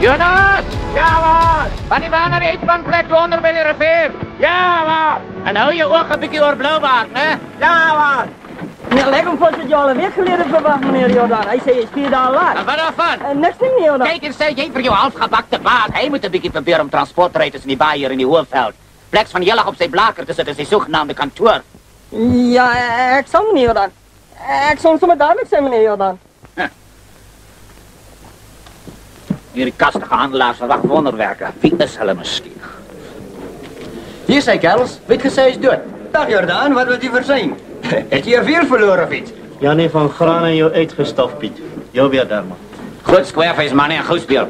Jonas! Ja, wat? Van die waan naar de eetbankplek onder bij de rivier. Ja, wat? En hou je oog een beetje door blauwbaard, hè? Ja, wat? Meneer Lekkenvoort had je al een week geleden verwacht, meneer Jordaan. Hij zei, je speelt al laat. En wat daarvan? Niks niet, Jordaan. Kijk eens, jij voor jou halfgebakte baas. Hij moet een beetje proberen om transport te rijden tussen die baai hier in die Hoofdveld. Pleks van jellig op zijn blaker te zetten, zijn zogenaamde kantoor. Ja, ik zal meneer Jordaan. Ik zal zomaar duidelijk zijn, meneer Jordaan. Hier kastige handelaars van wat wonderwerken. Wie is hulle misschien? Hier zijn kerels, weet je, zij is dood. Dag Jordaan, wat wil je voor zijn? Heb je er veel verloren of iets? Jannie van Graan en jou uitgestoft, Piet. Jou weer daar, man. Goed squareface man en goed speel.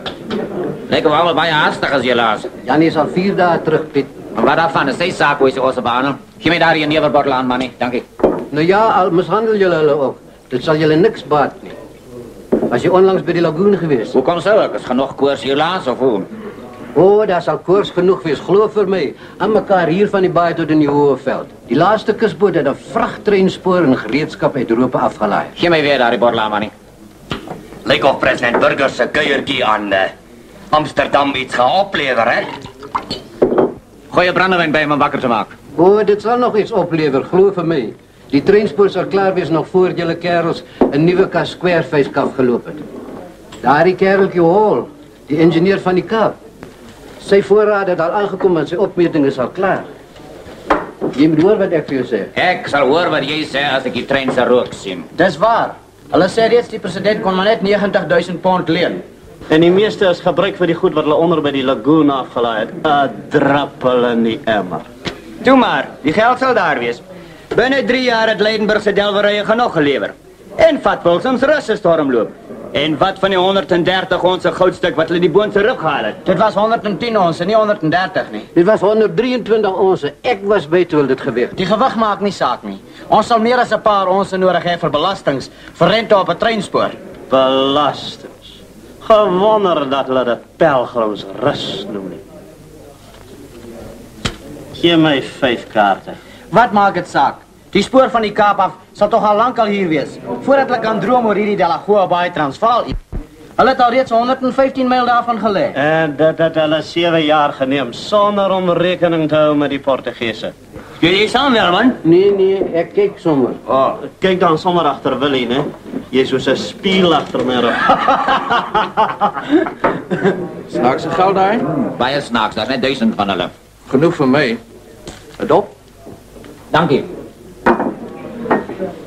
Lijken we allebei haastig als je laat. Jannie is al 4 dagen terug, Piet. Maar wat daarvan is die zaak, hoe is onze banen? Geef mij daar je neverbottel aan, mannie. Dank je. Nou ja, al mishandel jullie hulle ook. Dit zal jullie niks baat nie. Was je onlangs bij die lagoon geweest? Hoe komt zo? Is genoeg koers hier laat of hoe? Oh, daar zal koers genoeg wees, geloof voor mij. Aan elkaar hier van die baai tot in die Hoëveld. Die laatste kusboot het een vrachttreinspoor en gereedschap uit Europa afgelaai. Geef mij weer daar die bottel aan, mannie. Lijkt of president Burgers een kuiertje aan Amsterdam iets gaan opleveren, hè? Gooi je brandewijn bij om hem wakker te maken. Oh, dit zal nog iets opleveren, geloof voor mij. Die treinspoor zal klaar wees nog voor jullie kerels een nieuwe squareface kaf gelopen. Daar die kereltje Hol, die ingenieur van die Kaap. Zijn voorraad het al aangekomen en zijn opmeting is al klaar. Je moet horen wat ik voor je zeg. Ik zal horen wat jij zegt als ik die trein zijn rook zie. Dat is waar. Hulle sê reeds die president kon maar net 90.000 pond leen. En die meeste is gebruik voor die goed wat hulle onder bij die lagoon afgelaai het. Drappel in die emmer. Doe maar, die geld zal daar wees. Binnen 3 jaar het Leidenburgse delverije genoeg geleverd. En vat Wilsums russenstormloop. En wat van die 130 onze goudstuk wat hulle die boonse rug gehaal het? Dit was 110 onze, niet 130 nie. Dit was 123 onze. Ek was by toe dit gewig. Die gewig maak nie saak nie. Ons sal meer as 'n paar onze nodig hê vir belastings, vir rente op 'n treinspoor. Belastings. Gewonder dat hulle dit pelgrims rus noem nie. Gee my 5 kaarte. Wat maak dit saak? Die spoor van die Kaap af sal tog al lank al hier wees. Voordat hulle kan droom oor hierdie Delagoa Baai Transvaal. Hulle het al reeds 115 myl daarvan gelê. En dit het hulle 7 jaar geneem sonder om rekening te hou met die Portugese. Jullie samen wel, man? Nee, ek kyk sommer. Oh, kyk dan sommer agter Willie, né? Jy is soos 'n spieël agter my rug. Snaakse geld daar? Baie snaaks, daar is net 1000 van hulle. Genoeg voor mij. Het op. Dank je.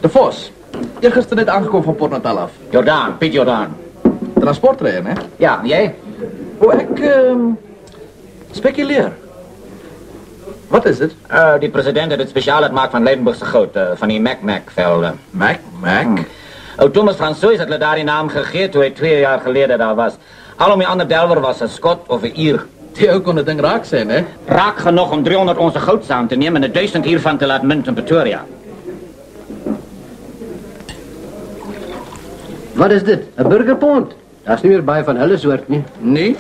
De Vos. Eergisteren net aangekomen van Port Natal af. Jordaan, Piet Jordaan. Transportrijden, hè? Ja, en jij? Oh, ik speculeer. Wat is het? Die president heeft het speciaal het maken van Leidenburgse goud, van die Mac-velden. Mac? Thomas François had daar die naam gegeven toen hij 2 jaar geleden daar was. Al om die andere Delver was een Schot of een Ier. Die ook kon het ding raak zijn, hè? Raak genoeg om 300 onze goud aan te nemen en de 1000 hiervan te laten munten in Pretoria. Wat is dit? Een burgerpond? Dat is niet meer bij van hulle soort, nie. Nee.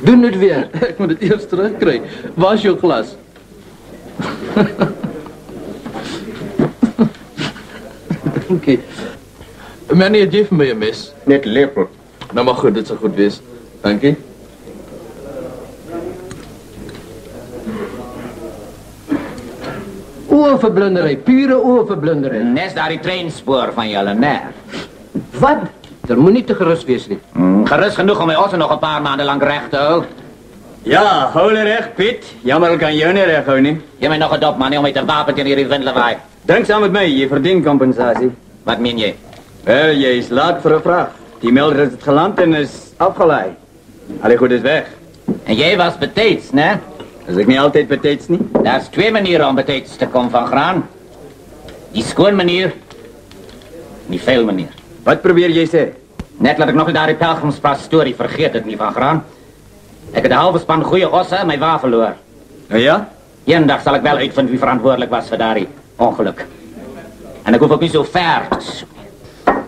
Doe het weer. Ik moet het eerst terugkrijgen. Waar is jouw glas? Oké. Meneer, geef me een mes. Net lepel. Nou, maar goed, dit zal goed wees. Dank je. Oorverblunderij, pure oorverblunderij. Nes daar die treinspoor van jullie, nee. Wat? Er moet niet te gerust wees, nie. Gerust genoeg om mij Ossen nog een paar maanden lang recht te houden. Ja, hou recht, Piet. Jammer, ik kan jou niet recht houden, nie. Je bent nog een dop man om mij te wapenen in die windelawaai. Denk samen met mij, je verdient compensatie. Wat meen je? Wel, je is laat voor een vraag. Die melder is het geland en is afgeleid. Allee, goed is weg. En jij was betijds, nee? Dat is ik niet altijd betijds, niet? Daar is 2 manieren om betijds te komen van graan. Die schoon manier, die veel manier. Wat probeer jij te? Net laat ik nog daar die pelgrimspastorie vergeet het niet van graan. Ik heb de halve span goede ossen en mijn waar verloor. Oh ja? Eén dag zal ik wel uitvinden wie verantwoordelijk was voor daar ongeluk. En ik hoef ook niet zo ver te zoeken.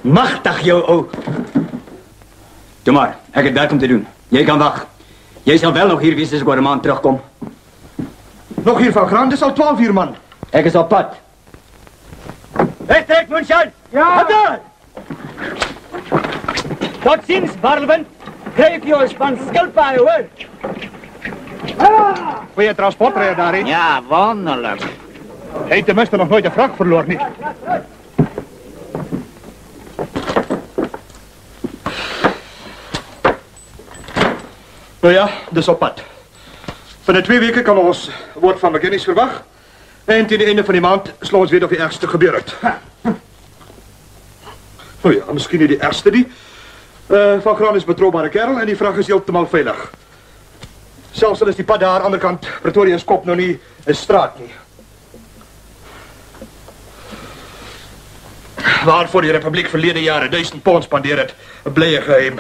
Machtig, jou ook. Doe maar, ik heb werk om te doen. Jij kan wachten. Jij zal wel nog hier wezen als ik over een maand terugkom. Nog hier van Graan, dit is al 12 uur, man. Ik is op pad. Hé, trek, Moensjan! Ja! Daar! Tot ziens, Barlwind. Krijg jou een span skilpaaie, hoor. Goeie transportrijder daarin. Ja, wonderlijk. Hij heeft tenminste nog nooit een vracht verloren, niet? Nou ja, dus op pad. Binnen 2 weken kan ons woord van McGinnis verwacht. En tegen het einde van die maand slaan we weer of die ergste gebeurt. Nou ja, misschien niet die ergste die. Van Graan is een betrouwbare kerel en die vracht is helemaal veilig. Zelfs al is die pad daar aan de andere kant Pretoria's kop nog niet een straat niet. Waarvoor die republiek verleden jaren 1000 pond spandeert, een blije geheim.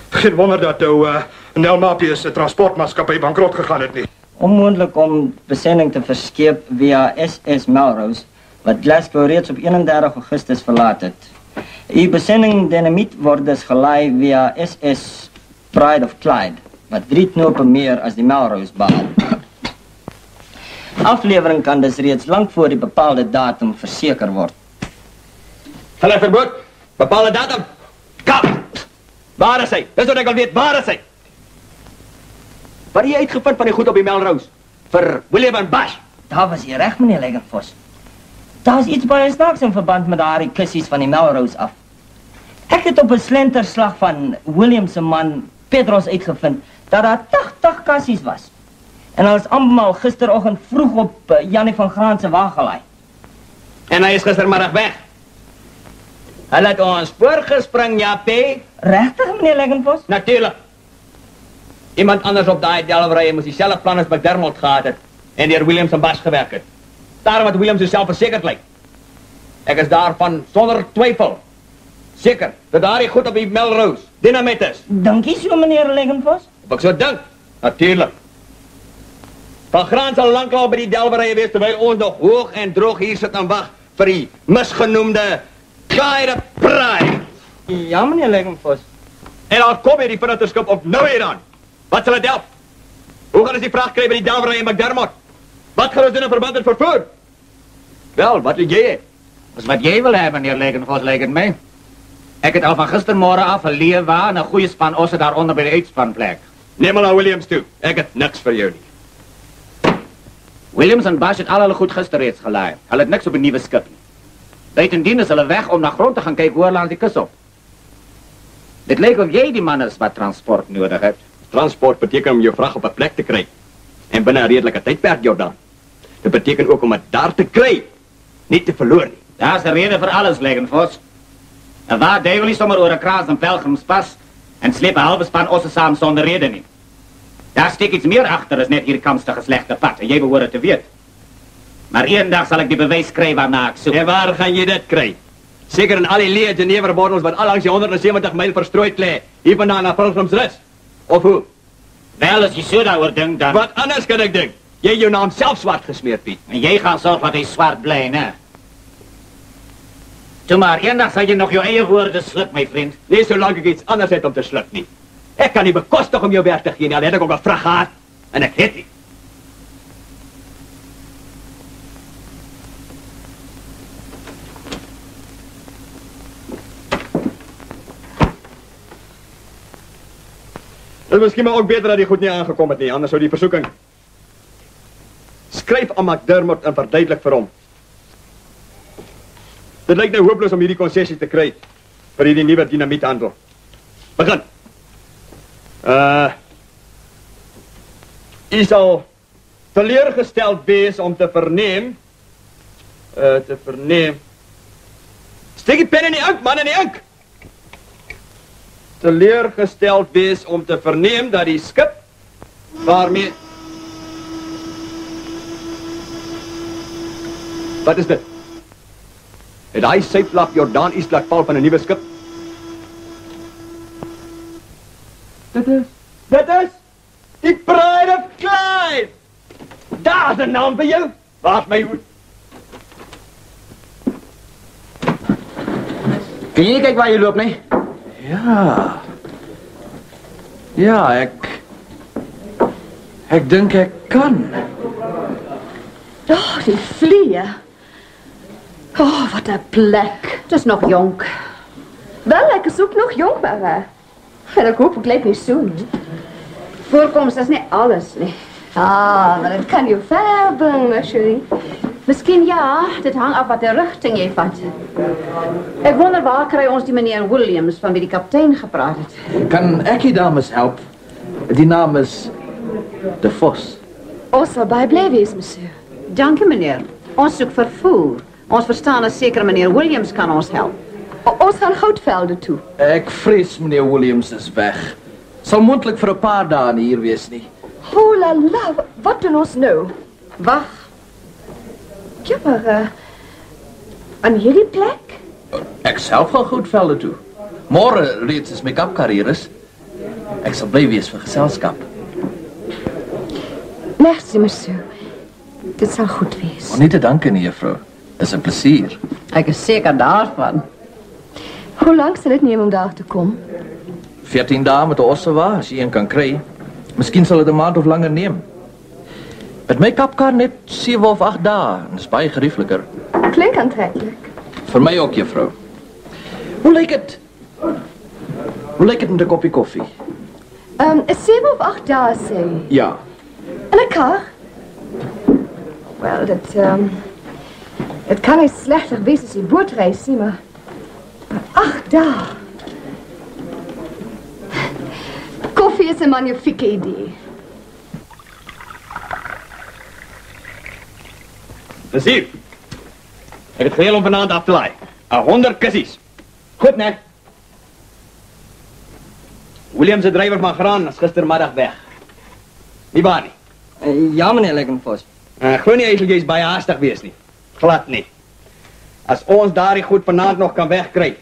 Geen wonder dat Nel Mapius transportmaatschappij bankrot gegaan het niet. Onmoontlik om besending te verskeep via SS Melrose, wat Glasgow reeds op 31 Augustus verlaat het. Die besending dynamiet word dus gelaai via SS Pride of Clyde, wat 3 knopen meer as die Melrose behaal. Aflevering kan dus reeds lang voor die bepaalde datum verseker word. Verbood, bepaalde datum. Kap! Waar is hy? Dis wat ek wil weet, waar is hy? Wat het jy uitgevind van die goed op die Melrose? Vir William en Bash? Daar was jy reg, meneer Legenfos. Daar is iets baie snaaks in verband met daardie kussies van die Melrose af. Ek het op 'n slenterslag van William se man Pedros uitgevind dat daar 80 kassies was. En hulle is almal gisteroggend vroeg op Jannie van Graan se wa gelaai. En hy is gistermiddag weg. Hulle het ons voorgespring, Japie. Regtig, meneer Legenfos? Natuurlijk. Iemand anders op daai delwerye moes dieselfde plan as McDermott gehad het en deur Williams en Bash gewerk het. Daarom het Williams self versekerd lyk. Ek is daarvan sonder twyfel seker dat daardie goed op die Melrose dinamiet is. Dankie so, meneer Legenfos. Of ek so dink? Natuurlijk. Van Graan sal lanklaar by die delwerye wees terwyl ons nog hoog en droog hier sit en wag vir die misgenoemde Guide Pride. Ja, meneer Legenfos. En daar kom hier die vingerskip op nou hier aan. Wat sal het help? Hoe gaan ons die vraag kry by die delwerye en McDermott? Wat gaan ons doen in verband met vervoer? Wel, wat wil jy hê? Dis wat jy wil hê, meneer Legenfos, lyk het my. Ek het al van gistermôre af 'n leeuwa en 'n goeie span osse daaronder by die uitspanplek. Neem maar na Williams toe. Ek het niks vir jou nie. Williams en Bash het al hulle goed gister reeds gelaai. Hulle het niks op 'n nuwe skip nie. Buitendien is hulle weg om na grond te gaan kyk hoe langs die kus op. Dit lyk of jy die man is wat transport nodig het. Transport beteken om jou vrag op 'n plek te kry. En binne 'n redelike tydperk, Jordan. Dit beteken ook om dit daar te kry, nie te verloor nie. Daar's 'n rede vir alles, Legenfos. En waar duivel is sommer oor 'n kraas en pelgrimspas en sleep 'n halwe span osse saam sonder rede nie. Daar steek iets meer agter as net hierdie kamstige slegte pad en jy behoort dit te weet. Maar eendag sal ek die bewys kry waarna ek soek. En waar gaan jy dit kry? Seker in al die leë Geneverbordels wat allangs die 170 myl verstrooid lê, hier vandaan na Pilgrimsrus. Of hoe? Wel, as jy so daaroor dink, dan... Wat anders kan ek dink? Jy jou naam self swart gesmeer, Piet. En jy gaan sorg dat hy swart bly, né? Toe maar, eendag sal jy nog jou eie woorde sluk, my vriend. Nee, solank ek iets anders het om te sluk nie. Ek kan nie bekostig om jou werk te gee nie, al het ek ook 'n vrag gehad. En ek het nie. Het is miskien maar ook beter dat die goed nie aangekom het nie, anders sou die versoeking. Skryf aan McDermott en verduidelik vir hom. Dit lyk nou hopeloos om hierdie konsessie te kry vir hierdie nuwe dinamiethandel. Begin. U sal teleurgesteld wees om te verneem. Steek die pen in die ink, man, in die ink. Teleurgesteld wees om te verneem dat die skip waarmee... Wat is dit? Het hy syplap Jordan Eastblad val van 'n nuwe skip? Dit is die Pride of Clyde! Daar's 'n naam vir jou. Waar's my hoed? Kun jy nie kyk waar jy loop nie? Ja, ek dink ek kan. Oh, die vliee. Oh, wat 'n plek. Het is nog jonk. Wel, ek is ook nog jong, maar en ek hoop ek leef nie so nie. Voorkoms is nie alles nie. Ah, maar dit kan jou ver bring, Shirley. Miskien ja, dit hang af wat die rigting jy vat. Ek wonder waar kry ons die meneer Williams van wie die kaptein gepraat het. Kan ek die dames help? Die naam is De Vos. Ons sal baie bly wees, monsieur. Dankie, meneer. Ons soek vervoer. Ons verstaan as seker meneer Williams kan ons help. Ons gaan Goudvelde toe. Ek vrees meneer Williams is weg. Sal moontlik vir 'n paar dae nie hier wees nie. Oh la la, wat doen ons nou? Wag. Ja, maar aan hierdie plek? Ek self gaan Goudvelde toe. Môre reeds is my kapkarier is. Ek sal bly wees vir geselskap. Merci, monsieur. Dit sal goed wees. Nie te danke nie, juffrou. Dis 'n plesier. Ek is seker daarvan. Hoe lank sal dit neem om daar te kom? 14 dae met 'n ossewa, as jy een kan kry. Miskien sal dit 'n maand of langer neem. Met my kapkar net 7 of 8 dae. Dis baie geriefliker. Klink aantreklik. Vir my ook, juffrou. Hoe lyk dit? Hoe lyk dit met 'n koppie koffie? 7 of 8 dae sê. Ja. En 'n kar? Wel, dit kan nie slegter wees as die bootreis nie, maar 8 dae. Koffie is 'n magnifieke idee. Plezier. Ek het geheel om vanaand af te laai. 100 kussies. Goed, né? Williams, se drywer van graan, is gistermiddag weg. Nie waar nie? Ja, meneer Legenfos. Ek glo nie eintlik jy's baie haastig wees nie. Glad nie. As ons daardie goed vanaand nog kan wegkry,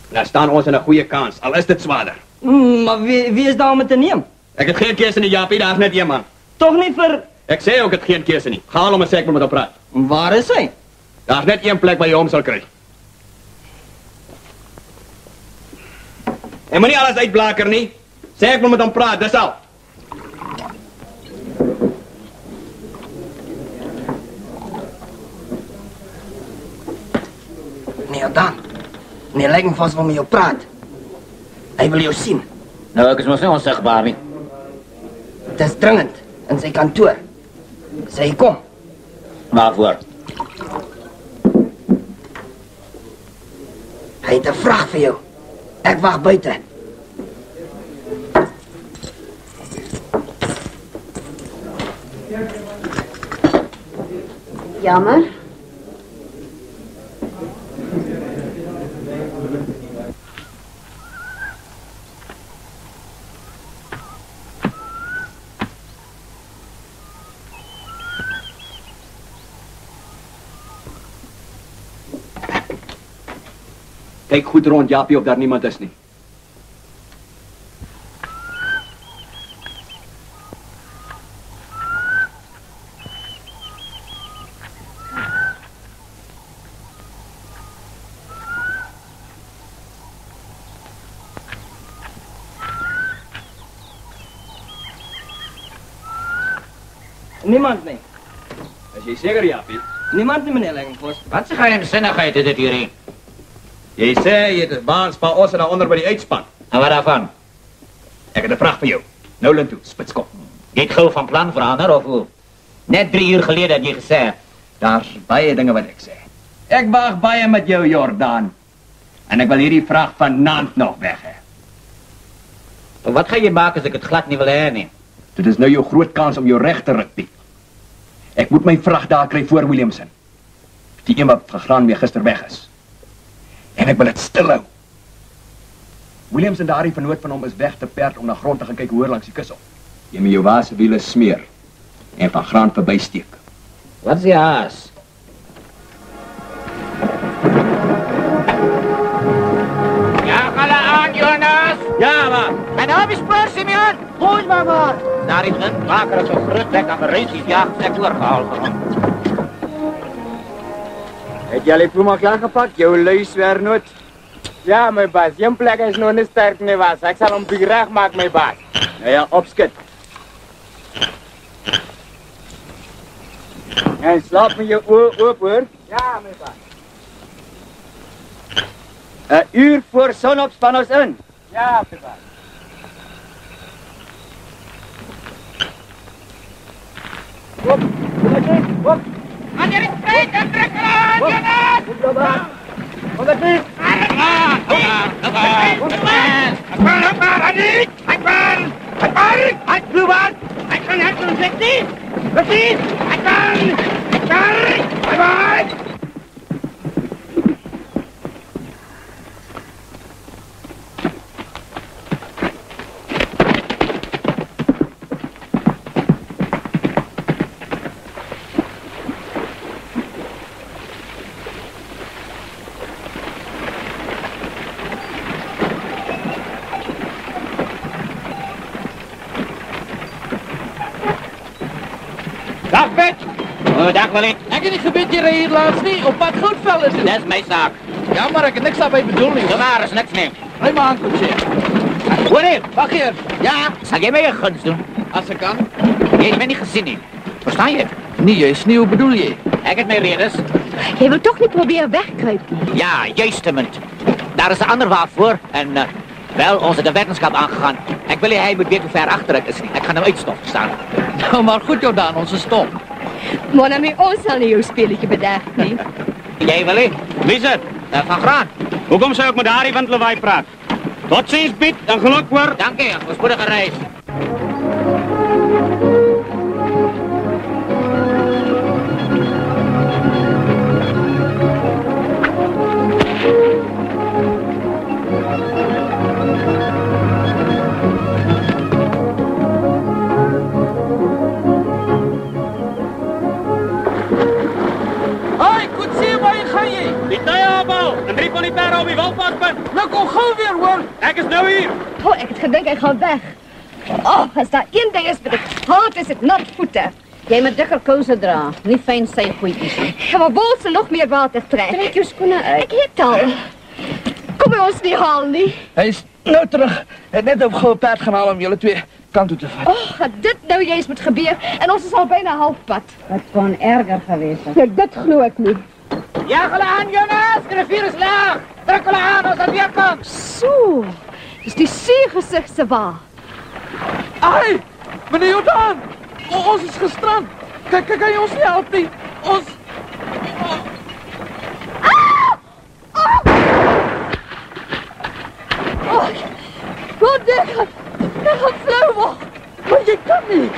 dan staan ons in 'n goeie kans, al is dit swaarder. Maar wie is daar om het te neem? Ek het geen keuse nie, Japie, daar's net een man. Toch niet vir... Ek sê ook het geen keuse nie. Ga al om 'n sek met hom praat. Waar is hy? Daar's net een plek waar jy hom sal kry. En moenie alles uitblaker nie. Sê ek wil met hom praat, dis al. Meneer Dan, meneer Legenfos wil met jou praat. Hy wil jou sien. Nou, ek is mos nie onsigbaar nie. Het is dringend in sy kantoor. Sy kom. Waarvoor? Hy het 'n vraag vir jou. Ek wag buite. Jammer. Kyk goed rond, Japie, of daar niemand is nie. Niemand nie. Is jy seker, Japie? Niemand nie, meneer Legenfos. Wat se geheimsinnigheid is dit hierin? Jy sê jy het 'n baanspan ons en daaronder by die uitspan. En wat daarvan? Ek het 'n vraag vir jou. Nou lint toe, spitskop. Jy het gou van plan verander of hoe? Net 3 uur gelede het jy gesê. Daar's baie dinge wat ek sê. Ek waag baie met jou, Jordaan. En ek wil hierdie vraag vanaand nog weg hê. Wat gaan jy maak as ek dit glad nie wil hê nie? Dit is nou jou groot kans om jou reg te ruk, Piet. Ek moet my vrag daar kry voor Williamson. Die een wat gegraan mee gister weg is. En ek wil dit stil hou. Williamson, daardie vernoot van hom, is weg te perd om na grond te gaan kyk hoor langs die kus op. Jy moet jou waase wiele smeer en van graan verbysteek. Wat is die haas? Ja, gala aan, Jonas! Ja, maar. En nou is spoor, Simeon! Goed, mama! Daar is een waker als een groot plek aan de reisies jachtstek doorgehaald van hom. Het jy die ploema klaargepakt, jou luiswernoot? Ja, my baas, jou plek is nog nie sterk nie, was. Ek sal hom reg maak, my baas. Nou ja, opskit. En slaap met je oor oop, hoor. Ja, mijn baas. 'n uur voor sonop span ons in. Ja, mijn baas. Op, op. Wanneer ik spreek, dan trek eraan, Jonas! Op de fiets! Akbar, Adik! Akbar! Keluar! Akbar, berhenti! Berhenti! Akbar! Dag, Pet. Dag, Willie. Ek het nie geweet jy ry hier laatst nie. Op pad Goudvel is dit. Dat is mijn zaak. Ja, maar ek het niks daarby bedoel nie. De waar is niks meer. Ry maar aan, koetsie. Hoor hier. Wacht hier. Ja, zal jij mij een gunst doen? Als ek kan. Nee, je bent niet gezien niet. Verstaan je? Nee, juist nie. Hoe bedoel jy? Ik heb mijn redens. Jy wil toch niet proberen wegkruipen? Ja, juistament. Daar is een ander waar voor. En wel, onze de wetenschap aangegaan. Ik wil hij moet weten hoe ver achter het is. Ik ga hem uitstoffen staan. Nou, maar goed, Jordaan, onze stop. Maar met ons zal niet jouw spelletje bedacht, nee. Jij, Willie? Wie is het? Van Graan. Hoekom zou ik met Harry van het lawaai praten? Tot ziens, Piet, en geluk hoor. Dank je, voor spoedige reis. En 3 van die peren op die walpas ben. Nou, kom gauw weer, hoor. Ik is nou hier. Oh, ik had gedacht, hij gaat weg. Oh, als daar één ding is met het haat, is het nat voeten. Jij moet dikker kousen dragen. Niet fijn zijn goedjes. Ja, maar wil ze nog meer water trekken? Trek je schoenen uit. Ik heb al. Kom je ons niet halen, niet? Hij is nou terug. Hij heeft net op gouden paard gaan halen om jullie twee kant toe te vatten. Oh, gaat dit nou juist moet gebeuren? En ons is al bijna halfpad. Het kon erger geweest zijn. Ja, dit geloof ik niet. Ja, hulle aan, Jonas! De rivier is laag! Trek hulle aan als het weer komt! Zo, is die zeegezichtse waar. Ai, meneer Jordaan! Ons is gestrand. Kijk, kan je ons niet helpen? Ons... Oh, wat dit gaat flauw worden. Maar je kan niet.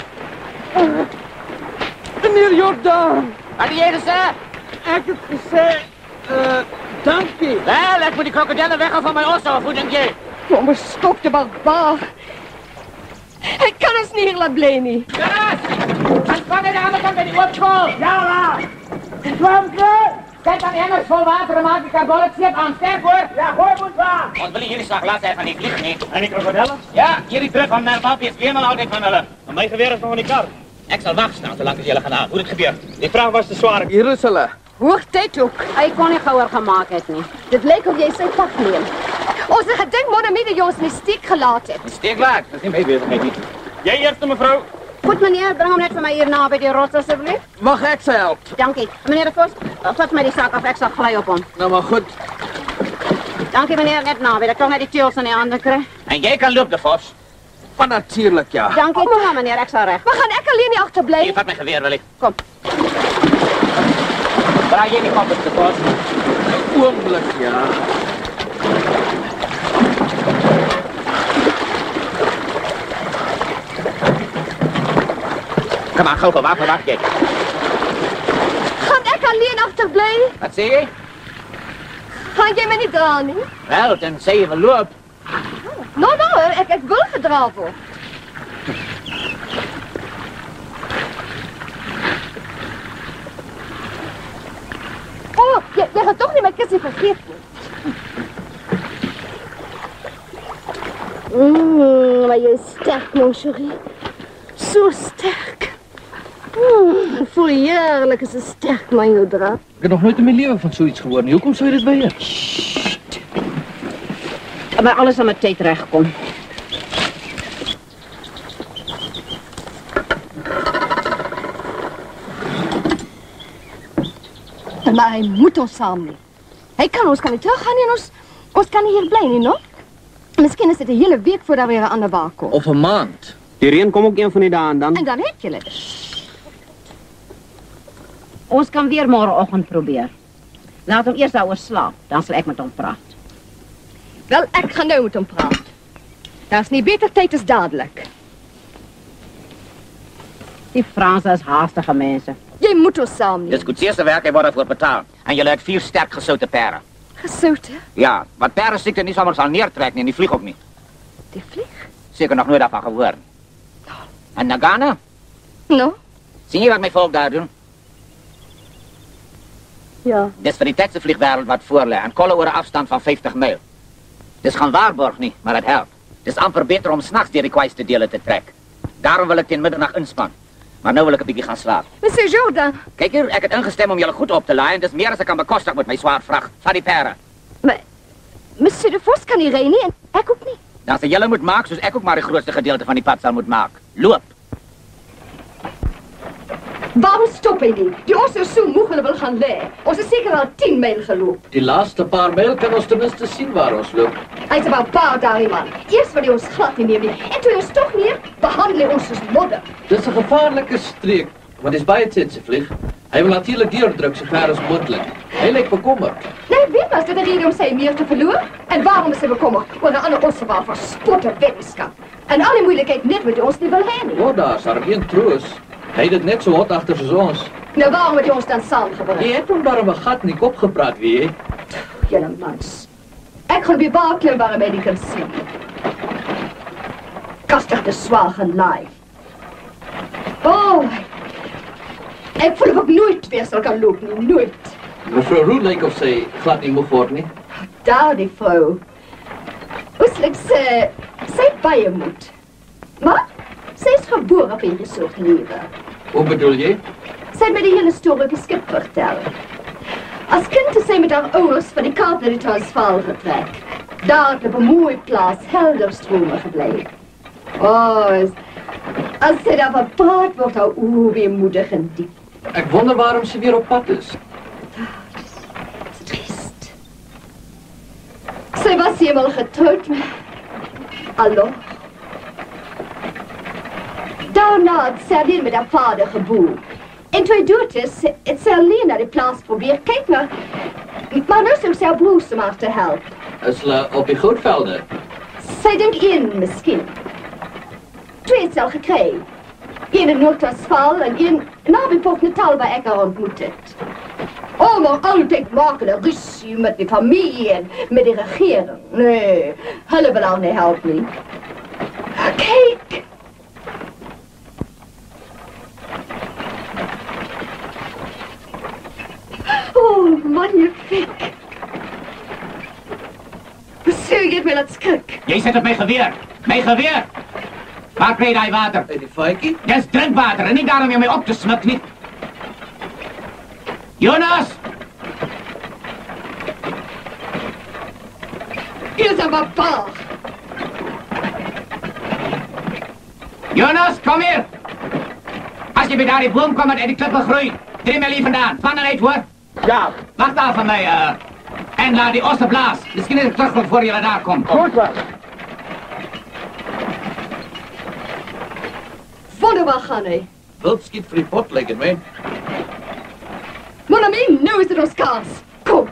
Meneer Jordaan. Wat heb jij gezegd? Ik heb gezegd, dank je. Wel, ik moet die krokodillen weg van mijn ossen, of hoe denk je? Oh, mijn stokte barbaar. Ik kan ons niet hier laten blijven. Jonas! Wat kan je de andere kant bij die opschool? Ja, waar? Die zwamke! Zet dan emmers vol water en maak ik een bolletje aan. Sterk hoor! Ja, gooi moet waar! Wat willen jullie straks laten zijn van die vliegen niet? En die krokodillen? Ja, jullie terug van mijn pap is weermaal altijd van hulle. Maar mijn geweer is nog van die kar. Ik zal wachten zolang het jullie gaan aan. Hoe het gebeurt. Die vraag was te zwaar. Hier is hulle. Hoog tijd ook. Hij kon niet gauwer gemaakt het niet. Dit lijkt of jij zijn pak neemt. Onze gedenkmoeder midden jongens in de steek gelaten hebt. Steek laat. Dat is niet mee bezig, niet. Jij eerste, mevrouw. Goed meneer, breng hem net van mij hierna bij die rots alsjeblieft. Mag ik ze helpen? Dank je. Meneer de Vos, vat mij die zak af, ik zal gelijk op hem. Nou, maar goed. Dank je meneer, net na, wil ik toch naar die teels aan die handen krijgen. En jij kan lopen, de Vos. Maar natuurlijk, ja. Dank je, kom maar meneer, ik zal recht. We gaan echt alleen niet achterblijven. Hier, vat mijn geweer, wil ik. Kom. Draai jij die kant op, de Vos. Oomlik, ja. Kom maar, gauw, wacht jij. Gaan echt alleen achterblijven? Wat zeg je? Ga jij me niet dragen, niet? Wel, tenzij je verloopt. Nou, ik wil gedragen worden. Oh, jij gaat toch niet mijn kussie vergeten. Maar je is sterk, mon chéri. Zo sterk. Ik voel heerlijk als een sterk manjodra. Ik heb nog nooit in mijn leven van zoiets geworden. Hoe komt zo dit bij je? Maar alles aan mijn tijd terechtkomt. Maar hy moet ons saamneem. Ons kan nie teruggaan en ons kan nie hier bly nie, no? Miskien is dit 'n hele week voordat weer 'n ander wa kom. Of 'n maand. Die reën kom ook een van die dae dan. En dan het julle dit. Ons kan weer môreoggend probeer. Laat hom eers daaroor slaap, dan sal ek met hom praat. Wel, ek gaan nou met hom praat. Daar's nie beter tyd as dadelik. Die Franse is haastige mense. Jy moet ons saamneem. Dis koetsierse werk, hy word daarvoor betaal. En julle het 4 sterk gesoute pere. Gesoute? Ja, wat pere siekte nie sommer sal neertrek nie, en die vlieg ook nie. Die vlieg? Seker nog nooit daarvan gehoor. En Nagana? No? Sien jy wat my volk daar doen? Ja. Dis vir die tekste vliegwêreld wat voor lê, en kolle oor 'n afstand van 50 myl. Dis gaan waarborg nie, maar dit help. Dis amper beter om s'nags deur die kwaaiste dele te trek. Daarom wil ek teen middernag inspan. Maar nou wil ek 'n bietjie gaan slaap. Monsieur Jourdan. Kyk hier, ek het ingestem om julle goed op te laai en dis meer as ek kan bekostig met my swaar vrag van die pere. Maar Monsieur de Vos kan nie ry nie en ek ook nie. Dan sal julle moet maak soos ek ook maar die grootste gedeelte van die pad sal moet maak. Loop. Waarom stop hy nie? Die ons is so moeg hulle wil gaan lê. Ons is seker al 10 myl geloop. Die laaste paar myl kan ons ten minste sien waar ons loop. Hy's about paar daai man. Eers wil hy ons glad nie meer nie. En toe ons tog neer, behandel hy ons soos modder. Dis 'n gevaarlike streek, want dis baie tydse vlieg. Hy wil natuurlik deurdruk so ver as moontlik. Hy lyk bekommerd. Nee, weet was dit 'n rede om sy meer te verloor? En waarom is hy bekommerd oor 'n ander ossebaar verspotte wetenskap? En al die moeilikheid net wat ons nie wil hê nie. Oh, daar's daar een troos. Hy het dit net so hot agter soos ons. Nou waarom het jy ons dan saamgebring? Jy het hom daarom 'n gat in die kop gepraat, wie jy? Julle mans. Ek gaan weer baie klim waar hy kan sien. Kastig te swaag en laai. Oh, ek voel of ek nooit weer sal kan loop nie, nooit. Mevrou Roux lyk of sy glad nie moeg word nie. Daar die vrou. Oeslik sy baie moed. Maar sy is gebore op een soort lewe. Hoe bedoel jy? Sy het my die hele storie op die skip vertel. As kind is sy met haar ouers van die Kaap naar die Transvaal getrek. Daar het op 'n mooi plaas Helderstrome gebly. Oh, as sy daarvan praat, word haar oë weer moedig en diep. Ek wonder waarom sy weer op pad is. Triest. Sy was eenmaal getroud met Allo. Daarna het sy alleen met haar vader geboer. En toe hy dood is, het sy alleen naar die plaas probeer kyk maar nou soek sy haar broers om haar te help. Is hulle op die goudvelde? Sy dink een, miskien. 2 het sy al gekry. Een in Noord-Transvaal en een naby Port Natal waar ek haar ontmoet het. Oh, maar altyd maak hulle ruzie met die familie en met die regering. Nee, hulle wil haar nie help nie. Kyk! Oh, magnifiek. Monsieur, jy het my laat skrik. Jy sit op my geweer. My geweer! Waar kry jy daai water? Uit die vaatjie? Dis drinkwater en nie daarom jy my op te smik nie. Jonas! Hier is 'n barbaar. Jonas, kom hier! As jy by daardie boom kom wat uit die klippe groei, 3 myl hier vandaan. Van en uit, hoor? Ja. Wacht daar van mij, en laat die osse blaas. Misschien is het terug voor jullie daar komt. Goed wel. Wonderbaar gaan hy. Wild skiet vir die pot, lyk dit my. Mon ami, nou is dit ons kans. Kom.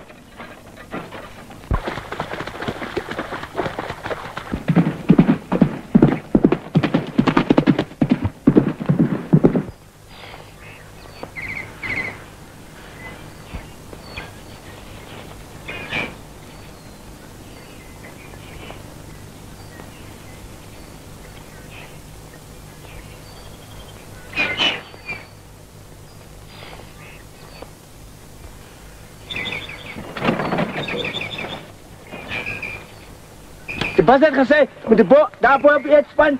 Die bas het gesê, met die daar bo op die span.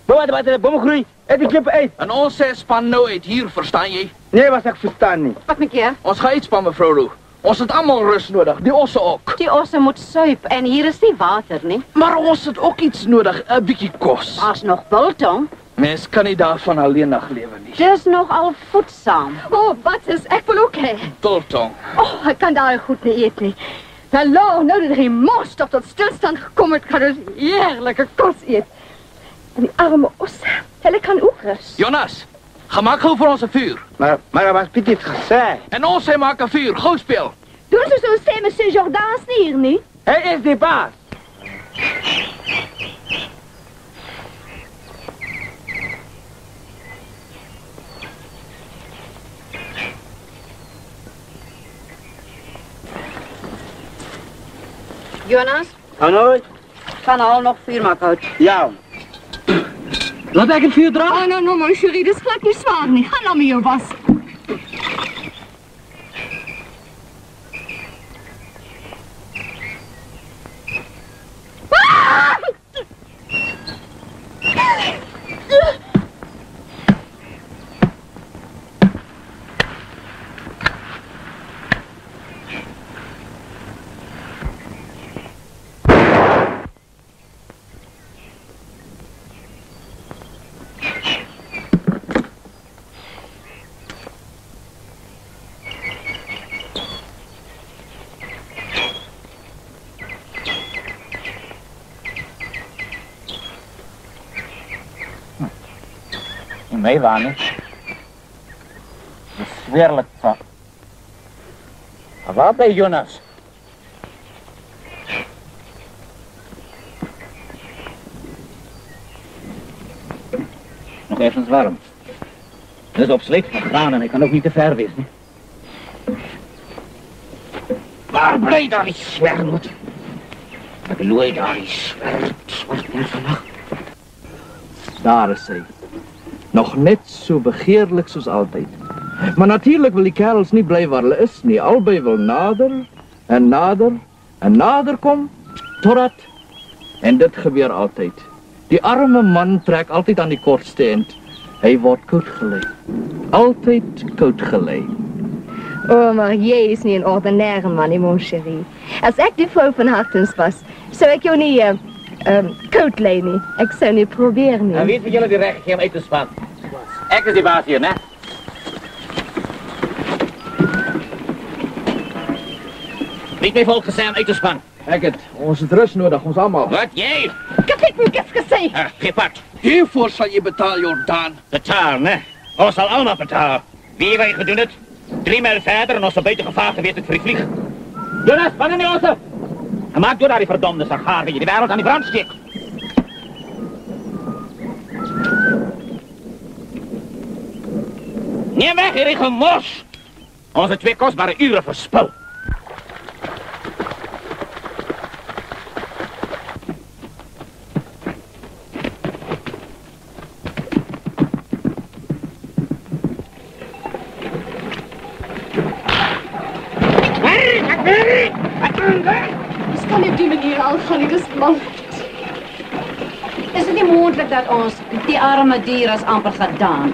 Bo wat die boom groei, uit die klippe uit. En ons sê span nou uit hier, verstaan jy? Nee, was ek verstaan nie. Wat met keer? Ons gaan uitspan, mevrou Roux. Ons het almal rus nodig, die osse ook. Die osse moet suip en hier is nie water nie. Maar ons het ook iets nodig, 'n bietjie kos. As nog biltong. Mens kan nie daarvan alleenig lewe nie. Dis nogal voedsaam. Wat is, ek wil ook hê. Biltong. Ek kan daar goed nie eet nie. Nou dat er geen mors tot stilstand gekom het, kan ons heerlijke kos eet. En die arme osse, hulle kan ook rus. Jonas, gemaak gou vir ons 'n vuur. Maar wat Piet het gesê? En ons sê maak 'n vuur, gou speel. Doen ze zo sê, monsieur Jordan is nie hier nie. Hy is die baas. Jonas, Hallo? gaan al nog vuur maken uit. Ja. Laat ek 'n vuur dra. Nou, mon chéri, dis glad nie swaar nie. Gaan nou met jou was. mij waar niet. Dat is weerlijk van. Waar ben je, Jonas? Nog even warm. Het is op slik van graan en ik kan ook niet te ver wezen. Waar blijft daar die zwermut? Wat loeit daar die zwart net vannacht? Daar is sy. Nog net so begeerlik soos altyd. Maar natuurlik wil die kerels nie bly waar hulle is nie. Albei wil nader en nader en nader kom totdat en dit gebeur altyd. Die arme man trek altyd aan die kortste end. Hy word koud gelei. Altyd koud gelei. Maar jy is nie 'n ordinaire man, nie, mon chéri. As ek die vrou van Hartens was, sou ek jou nie koud lei nie. Ek sou nie probeer nie. En wie het vir julle die reg gegee om uit te span? Ek is die baas hier, né? Wie het my volk gesê om uit te span? Ek het, ons het rus nodig, ons almal. Wat, jy? Ek het nie iets gesê. Geef pad. Hiervoor sal jy betaal, Jordaan. Betaal, né? Ons sal allemaal betaal. Wie wij gedoen het? 3 mijl verder en ons zal buiten gevaar geweest het voor die vlieg. Jonas, van in die ossen! En maak door daar die verdomde sagaar dat je de wereld aan die brand steekt. Neem weg, hier gemors! Onze 2 kostbare uren verspil. Dis kan nie op die manier aangaan nie, dis mal. Is het niet mogelijk dat ons die arme dier is amper gedaan?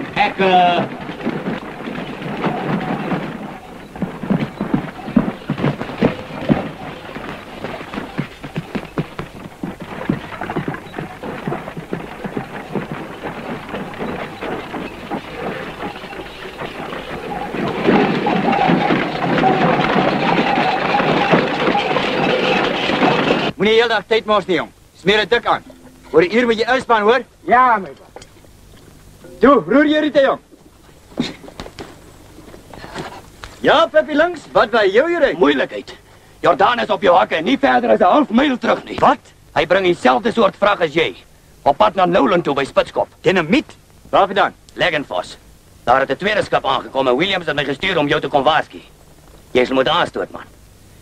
Moet nie heel dag tyd mors nie, jong. Smeer het dik aan. Hoor die uur met jy uitspan, hoor? Ja, my pa. Toe, roer jy Rita, jong. Ja, Peppy links, wat by jou hier uit? Moeilikheid. Jordaan is op jou hakke, nie verder as 'n half myl terug nie. Wat? Hy bring dieselfde soort vraag as jy. Op pad na Nolan toe by Spitskop. Dynamiet? Waar vandaan? Leggenfoss. Daar het 'n tweede skip aangekom en Williams het my gestuur om jou te kom waarsku. Jy sal moet aanstoot, man.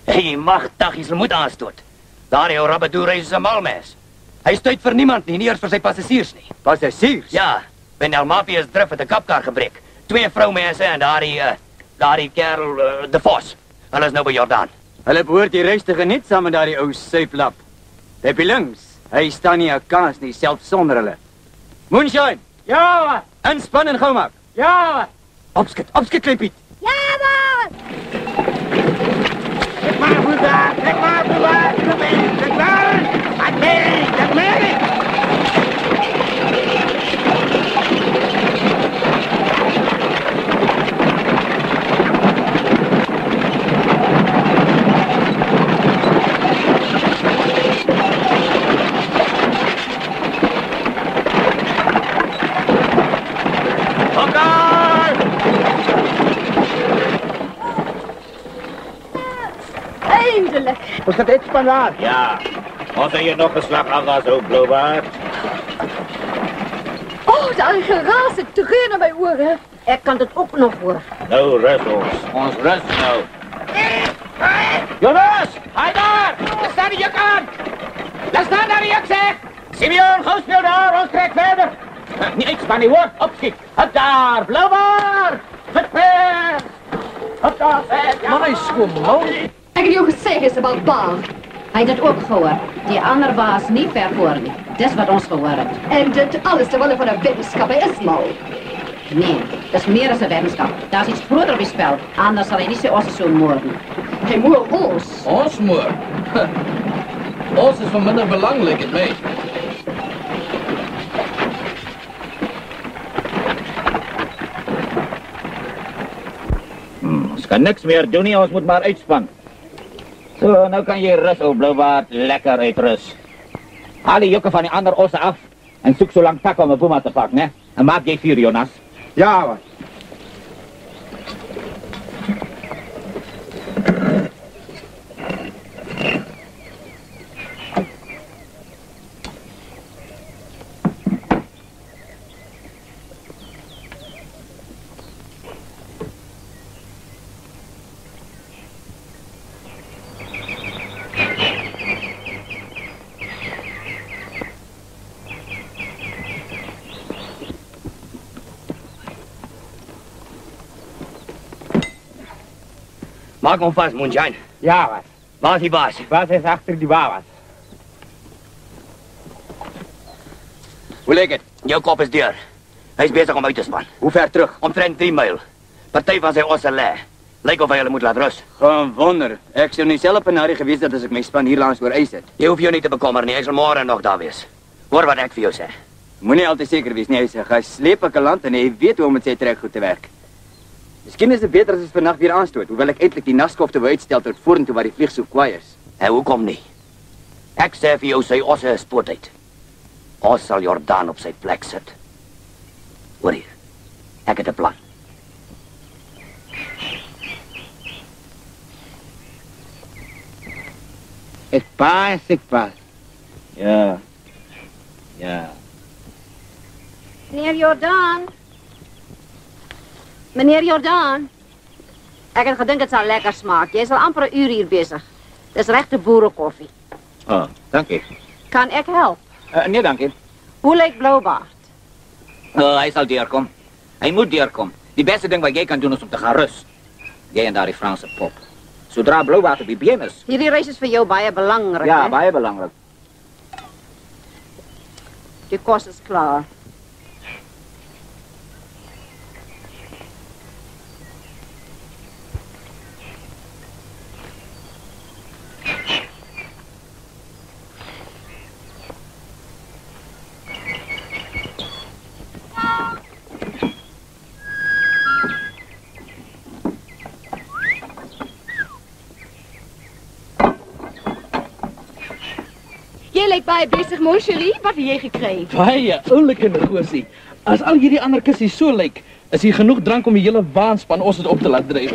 Jy magtig, jy sal moet aanstoot. Daar jou rabbedoer is 'n malmes. Hy stuit vir niemand nie, nie eers vir sy passasiers nie. Passasiers? Ja, Ben Elmapi is drif het 'n kapkar gebreek. 2 vroumense en daardie kerel, De Vos. Hulle is nou by Jordaan. Hulle behoort die reis te geniet saam met daardie ou suiplap. Peppy links, hy staan nie 'n kans nie, selfs sonder hulle. Moonshine! Ja, wat? Inspan en gou maak. Ja, wat? Opskit, Kleipiet. Ja, man! Ek maar, broeder! Ek maar! Admeri! Was dat iets van waar? Ja. Als je nog een slag af was, ook Blauwbaard. Oh, daar geraas het terug naar mijn oren. Ik kan het ook nog horen. Nou, rust ons rust nou. Jongens, hij daar! Laat staan die juk aan! Laat staan daar die juk, zeg! Simeon, gauw speel daar, ons trek verder! Niks van die hoor, opschiet! Hop daar, Blauwbaard! Verper! Hop daar, zeg! Maar hij schoon, man. Ik heb jou gezegd, is about Baal. Hij had het ook gehoord. Die ander was niet ver voor me. Dat is wat ons gehoord heeft. En dit alles terwille van een wetenschap bij Ismael. Nee, dat is meer dan een wetenschap. Daar is iets groter op je spel. Anders zal hij niet zijn ossen zo moorden. Hij moord ons. Ons moord? Ons is van minder belang, lijkt het mij. Ons kan niks meer doen nie, ons moet maar uitspan. Zo, nou kan je rust, o Blauwbaard, lekker uitrust. Haal die jukken van die andere ossen af en zoek zo lang tak om een boema te pakken, hè. En maak jij vuur, Jonas. Ja, wat? Maak hem vast, Moonshine. Ja, wat? Waar is die baas? Die baas is achter die wawas. Hoe lijkt het? Jouw kop is deur. Hij is bezig om uit te spannen. Hoe ver terug? Omtrent 3 mijl. Partij van zijn ossen lei. Lijkt of hij jullie moet laten rusten. Gewoon wonder. Ik zou niet zelf een narie geweest dat als ik mijn span hier langs door ijs zet. Je hoeft je niet te bekommeren, nee. Hij zal morgen nog daar wees. Hoor wat ik voor jou zeg. Moet niet altijd zeker wezen. Nee, hij zegt, hij sleep een land en hij weet hoe met zijn trek goed te werken. Misschien is het beter als het vannacht weer aanstoot. Hoewel ik eindelijk die naskofte wil uitstel tot voren waar die vlieg zo kwaai is. En hoe komt niet? Ik zeg voor jou, zijn ossen is spoed uit. Ons zal Jordaan op zijn plek zetten. Hoor hier. Ik heb een plan. Ik paas, ik paas. Ja. Ja. Meneer Jordaan. Meneer Jordaan. Ik heb gedacht het zal lekker smaken. Jij is al amper een uur hier bezig. Dat is rechte boerenkoffie. Oh, dank je. Kan ik helpen? Nee, dank je. Hoe lijkt Blauwbaard? Hij zal deurkomen. Hij moet deurkomen. Die beste ding wat jij kan doen is om te gaan rusten. Jij en daar die Franse pop. Zodra Blauwbaard bij bien is. Hierdie reis is voor jou baie belangrijk. Ja, hè? baie belangrijk. Die kost is klaar. Jij lijkt baie bezig, mon chérie. Wat heb jij gekregen? Baie, oulike negosie. Als al hierdie ander kussies so lyk, is hier genoeg drank om die hele waanspan ons het op te laat dryf.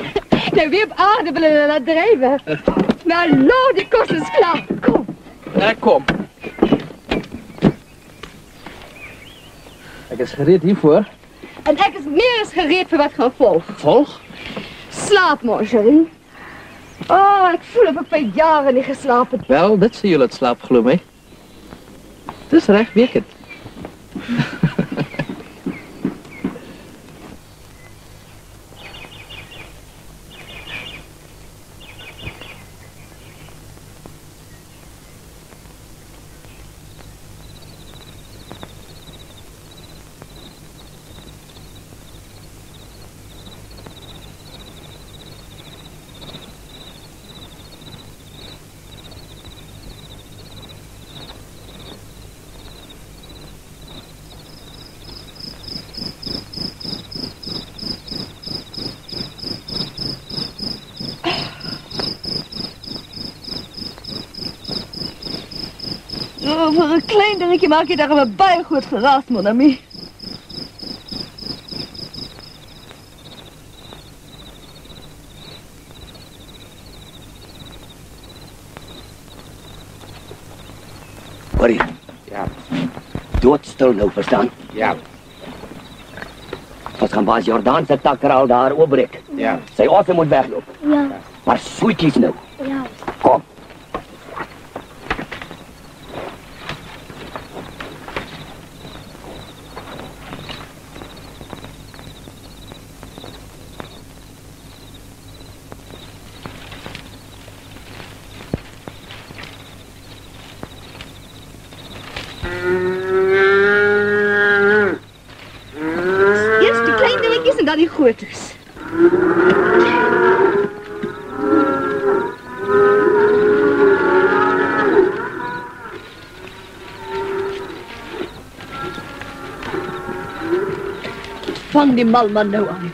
Nou, wie op aarde willen we dat drijven? Nou, lord, die kost is klaar. Kom. Kom. Ek is gereed hiervoor. En ik is meer eens gereed voor wat gaan volgen. Volg? Slaap, mon chérie. Oh, ik voel of ik bij jaren niet geslapen heb. Wel, dit sê julle het slaap, glo my. Dis reg, weet het. Oh, voor een klein dingetje maak je daar een baie goed geraas, mon ami. Hoor hier. Ja. Doodstil nou, verstaan? Ja. Ons gaan baas Jordaan se takraal daar oopbreek. Ja. Sy osse moet wegloop. Ja. Maar soetjies nou. Ja. Kom. Eerst die klein dingetjies en dan die grootes. Vang die malman nou aan.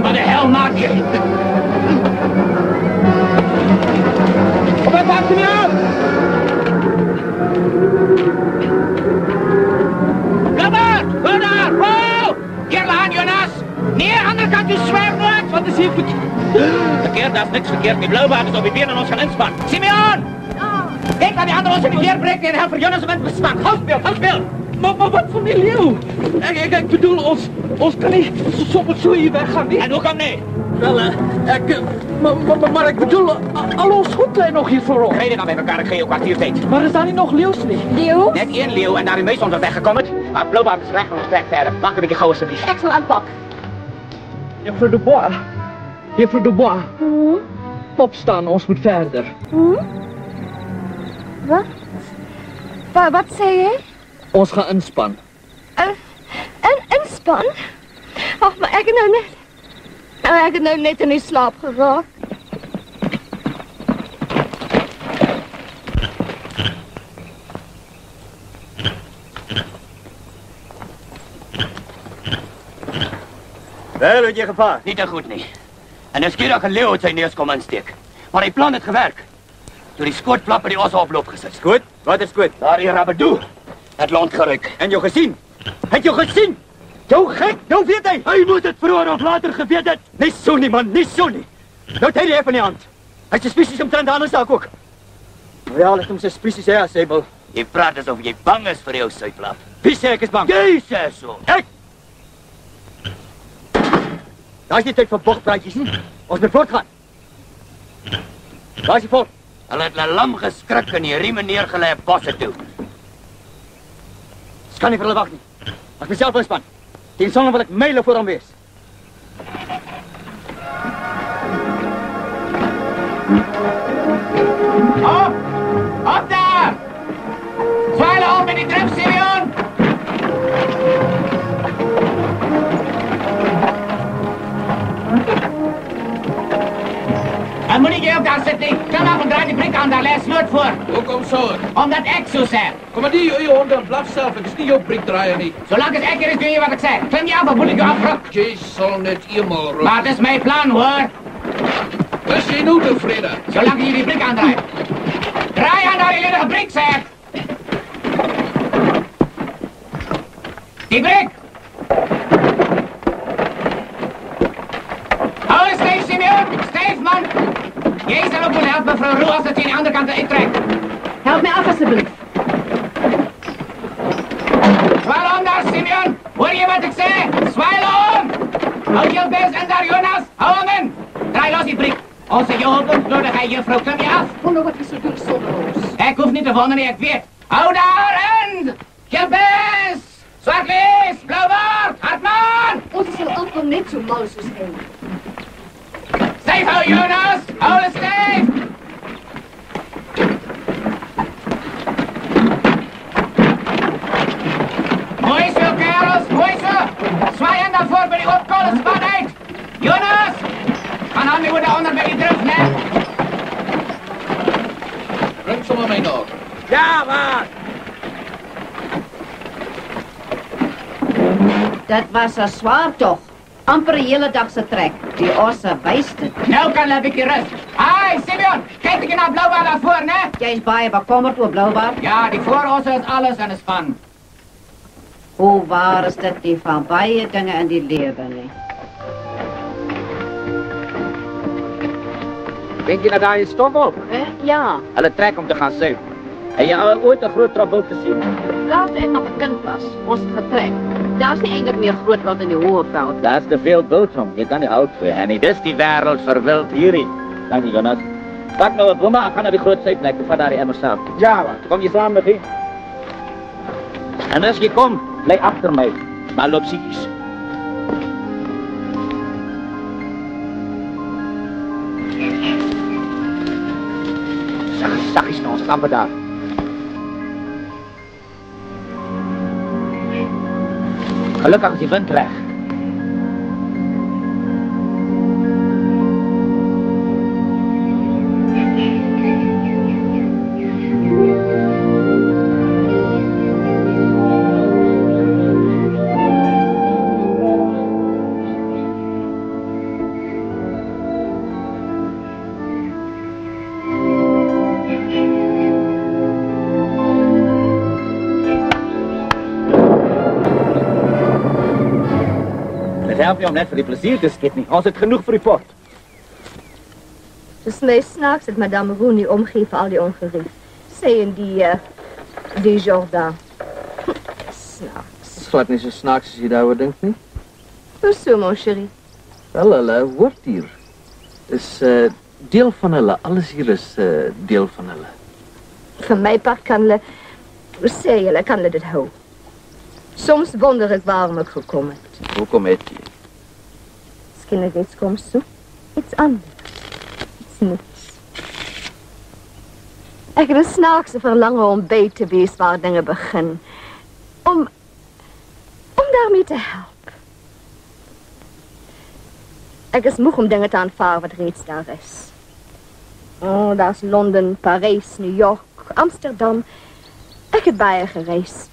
Wat de hel maak je? Op het wacht me aan! Blabber! Hoor daar! Wow! Hier aan, Jonas! Nee, andere kant is zwaar nooit! Wat is hier verkeerd? Daar is niks verkeerd. Die blauwbaard is op die benen ons gaan inspannen. Simeon! Kijk naar die andere ons in de weer breken en help voor Jonas met bestaan. Houdspeel! Maar wat van die leeuw? Ik bedoel, ons kan niet zomaar zo hier weggaan, niet? En hoe kan nee? Wel, maar ik bedoel, al ons goed zijn nog hier voor ons. Reden dan met elkaar, ik geef je kwartiertijd. Maar er staan hier nog leeuws niet. Leeuw? Net één leeuw en daar is meestal weggekomen. Maar blauwbaard is recht van ons trek verder. Maak een beetje gauw alsjeblieft. Ik zal aanpak. Juffrouw Dubois. Opstaan, ons moet verder. Wat? Wat zei je? Ons gaan inspannen. Een inspan? Ach, maar ik heb nou net in die slaap geraakt. Wel, het je gevaar? Niet te goed, niet. En is keer dat een leeuw uit zijn neus komt insteken. Maar die plan het gewerkt. Door die skootflapper die ons oploop gezet. Skoot? Wat is skoot? Daar hier Rabadoe. Het landgeruik. En jou gezien? Het jou gezien? Jou gek, nou weet hij. Hij moet het vroeger of later geweet het. Niet zo niet, man, niet zo niet. Nou, het hij even in de hand. Hij is suspicious omtrent de andere zaak ook. Nou ja, ligt hem suspicious, hè, Sebel. Je praat alsof je bang is voor jou, Zuidlap. Wie zeg ik is bang? Jij zegt zo. Ik! Daar is niet tijd voor bochtpraatjes. Ons moet voortgaan. Waar is je voor? Hij heeft een lam geschrikt en die riemen neergelegd bossen toe. Het kan niet voor wachten. Als ik mezelf inspan. Die zonne wil ik mijlen voor hem wees. Op daar! Zwijlen op in die trap, Simeon! En moet ik je ook daar zitten? Kom af en draai die prik aan, daar lees nooit voor. Hoe komt zo? Omdat ik zo zeg. Kom maar die, je hond dan blaf zelf. Het is niet jouw prik draaien niet. Zolang het ik er is, doe je wat ik zeg. Klim je af, dan moet ik je afruk. Je zal net eenmaal roken. Maar het is mijn plan, hoor. Dus je nu tevreden? Zolang je die prik aandraait. Draai aan naar je lullige prik, zeg. Die prik. Hou eens stijf, Simeon. Stijf, man. Jij zal ook wel helpen, mevrouw Roe, als het je aan de andere kant intrekt. Help mij af, alsjeblieft. Zwaai om daar, Simeon. Hoor je wat ik zeg? Zwaai om. Hou je best en daar, Jonas. Hou hem in. Draai los die prik. Onze je hulp nodig, hij, juffrouw. Klim je af. Kom nou wat is er doen, zonneloos. Ik hoef niet te wonderen, ik weet. Hou daar en... Gilbes! Zwartlees! Blauwbaard! Hartman! Ons is heel amper net zo mal als hij. Stijf hou, Jonas! Hou het stijf! help sommer mij nog. Ja, wat? Dat was een zwaar toch. Amper een hele dagse trek. Die osse wijst het. Nou kan heb ik je rust. Hey, Simeon, kijk je naar Blauwbaard daarvoor, ne? Jij is baie bekommerd oor Blauwbaard? Ja, die voorosse is alles en een span. Hoe waar is dit die van baie dingen in die leven, ne? Denk je naar daar in Stockholm? Ja. Hulle trek om te gaan zuipen. Heb je al ooit een groot trapboot gezien? Laat ik nog een kind was, ons getrek. Daar is niet eindelijk meer groot wat in die Hoeveld. Dat is te veel bootsom. Je kan niet oud voor. En dit is die wereld verwild hierin. Dank je, Jonas. Pak nou een boema, ga naar die grote zuipplek. Ik ga daar die emmers samen. Ja, wat? Kom je samen met die? En als je komt, blijf achter mij. Maar loop ziekjes. Zachtjes nou, staan we daar. Gelukkig is die wind weg. Help je om net voor die plezier te skippen. Ons het genoeg voor die pot. Dus mij s'nachts dat madame Roux niet omgeeft voor al die ongerief. Zij en die Jordan. S'nachts. Het is glad niet zo snaaks als je daarover denkt, niet? Hoezo, mon chéri? Wel, hulle wordt hier. Is deel van hulle. Alles hier is deel van hulle. Van mijn part kan hulle... Hoe zei je, kan hulle dit houden. Soms wonder ik waarom ik gekomen heb. Hoe kom je? Misschien ik iets komt zo. Iets anders. Iets niets. Ik heb een snaakse verlangen om bij te wezen waar dingen beginnen. Om daarmee te helpen. Ik is moe om dingen te aanvaarden wat reeds daar is. Oh, daar is Londen, Parijs, New York, Amsterdam. Ik heb bij je gereisd.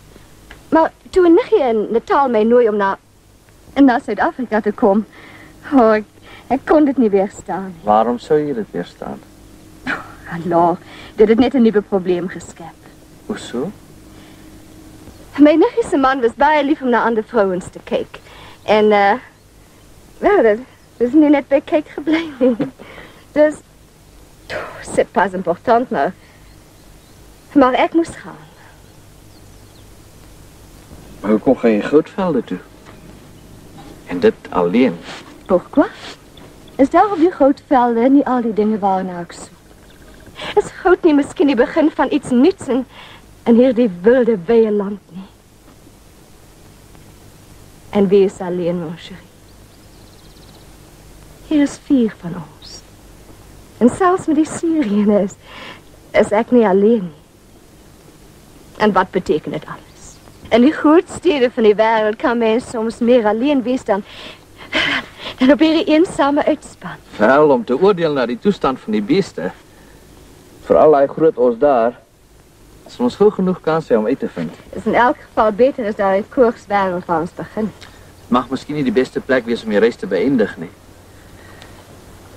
Maar toen een nichtje in Natal mij nooi om naar Zuid-Afrika te komen. Oh, ik kon het niet weerstaan. Waarom zou je het weerstaan? Oh, hallo, dit is net een nieuw probleem geschept. Hoezo? Mijn nichtje man was bij lief om naar andere vrouwen te kijken. En, wel, dat is nu net bij kijk gebleven. Dus, c'est pas important, maar ik moest gaan. Maar hoe kom je in Grootvelden toe? En dit alleen? Pourquoi? Is daar op die Grootvelden niet al die dingen waarnaar ik zoek? Is groot niet misschien die begin van iets niets en hier die wilde weeland niet? En wie is alleen, mon chéri? Hier is 4 van ons. En zelfs met die Syriërs is ik niet alleen. En wat betekent het alles? En die grootsteden van die wereld kan men soms meer alleen wees dan op een eenzame uitspan. Wel, om te oordelen naar die toestand van die beesten. Vooral hij groot ons daar. Is ons goed genoeg kans om eten te vinden. Het is in elk geval beter dan daar het koerswereld van ons begint. Het mag misschien niet de beste plek wees om je reis te beëindigen. Nie.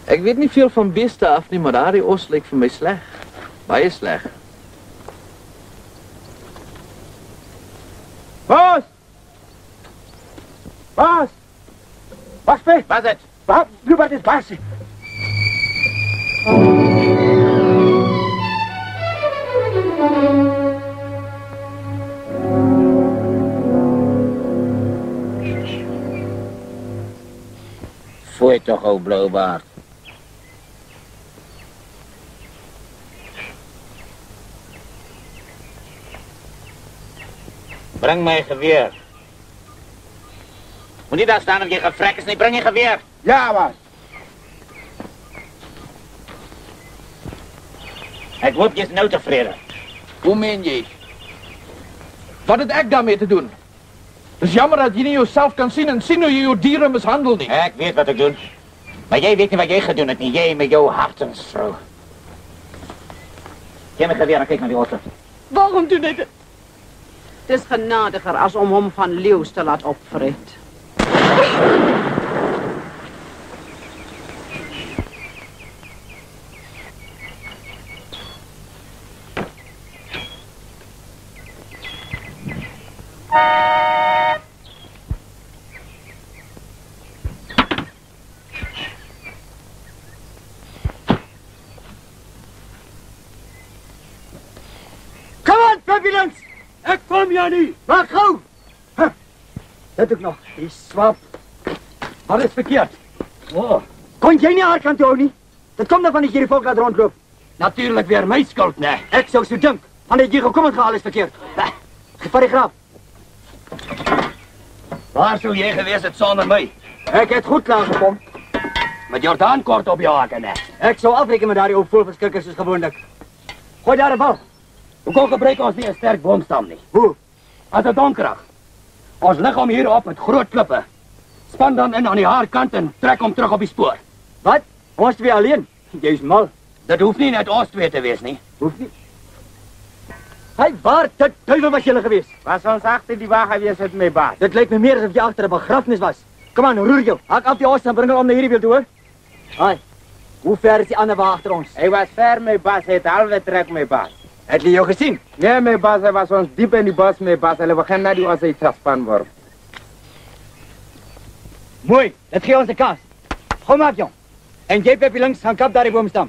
Ik weet niet veel van beesten af, nie, maar daar die os lijkt voor mij slecht. Baie slecht. Bas! Bas! Bas, Pé! Wat is het? Wat is Bas? Foei toch, o Blauwbaard. Breng mij geweer. Moet niet daar staan of je gevrek is, nee, breng je geweer. Ja, Bas. Ik hoop je is nou tevreden. Hoe meen je? Wat heeft ik daarmee te doen? Het is jammer dat je niet jezelf kan zien en zien hoe je je dieren mishandelt niet. Ik weet wat ik doe. Maar jij weet niet wat jij gaat doen, het niet jij met jouw hartensvrouw. Geef me geweer en kijk naar die otter. Waarom doen jy dit? Het is genadiger as om hom van leeuws te laat opvreet. Kom aan, Pepilens! Ek kom jou nie! Maak gauw! Dit ook nog, die swap. Wat is verkeerd? Oh. Kon jy nie haar kant toe hou nie? Dit kom dan van die hierdie volk laat rondloop. Natuurlijk weer my skuld, nee. Ek sou so dink. Van die hier gekom het gehaal is verkeerd. Gevat die graaf. Waar sou jy gewees het sonder my? Ek het goed klaargekom. Met Jordaan kort op jou haken, nee. Ek sou afreken met daardie opvoel verskrikkers soos gewoonlik. Gooi daar 'n bal. Hoekom gebruik ons nie 'n sterk boomstam nie? Hoe? As dit donkerig. Ons lig hom hier op met groot klippe. Span dan in aan die haarkant en trek hom terug op die spoor. Wat? Ons twee alleen? Jy's mal. Dit hoef nie net ons twee te wees nie. Hoef nie. Hy, waar dit duivel was julle gewees? Was ons agter die wa gewees met my baas? Dit lyk my meer asof jy agter 'n begrafnis was. Kom aan, roer jou. Hak af die os en bring hom om na hierdie wiel toe, hoor. Haai. Hoe ver is die ander wa agter ons? Hy was ver, my baas, hy het halwe trek my baas. Het jy jou gesien? Nee, my baas, hy was ons diep in die bos, my baas. Hulle begin na die os uit terspan word. Mooi, dit gee ons 'n kans. Kom maar, jong. En jy, Peppie, links, gaan kap daar die boomstam.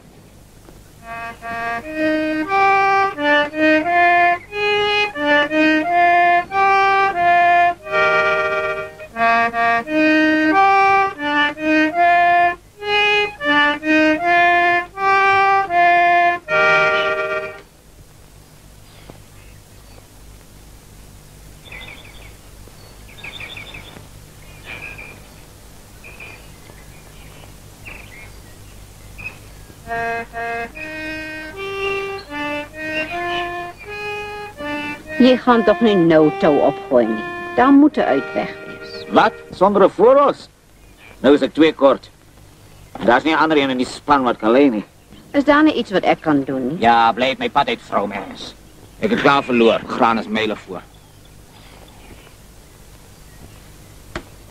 Jy gaan toch nie nou touw opgooi nie. Daar moet 'n uitweg wees. Wat? Sonder 'n vooros? Nou is ek 2 kort. Daar's nie ander een in die span wat kan lê nie. Is daar nie iets wat ek kan doen nie? Ja, bly uit my pad uit, vrou mens. Ek het klaar verloor. Graan is myle voor.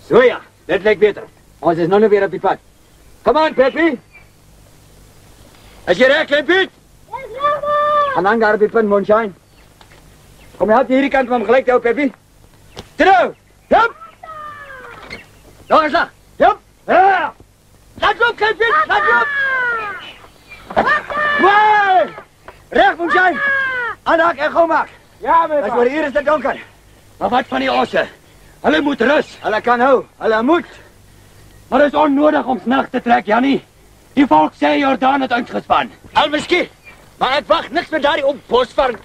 So ja, dit lyk beter. Ons is nou weer op die pad. Kom aan, Peppie. Is jy reg, klein Piet? Gaan aan daar op die punt, Moonshine. Kom jy help hierdie kant om gelyk te hou, Peppie. Terug! Jump! Nog eens slag! Jump! Ja! Laat loop, klein Piet! Laat loop! Mooi! Reg, Moonshine! Aanhaak en gauw maak! Ja, my baas. Dat is hier is dit donker. Maar wat van die osse? Hulle moet rus. Hulle kan hou. Hulle moet. Maar dit is onnodig om snag te trek, Jannie. Die volk sê Jordaan het uitgespan. Al miskien. Maar ek wag niks met daardie opbos van...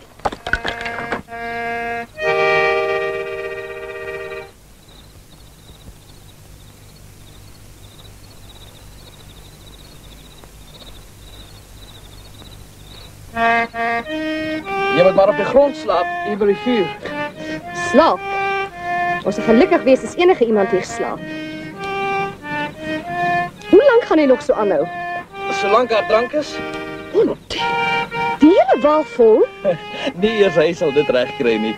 Jy moet maar op die grond slaap, hier by die vuur. Slaap? Ons sal gelukkig wees as enige iemand hier slaap. Hoe lank gaan hy nog so aanhou? Solank haar drank is? Die hele waal vol? Nie eers hy sal dit regkry nie.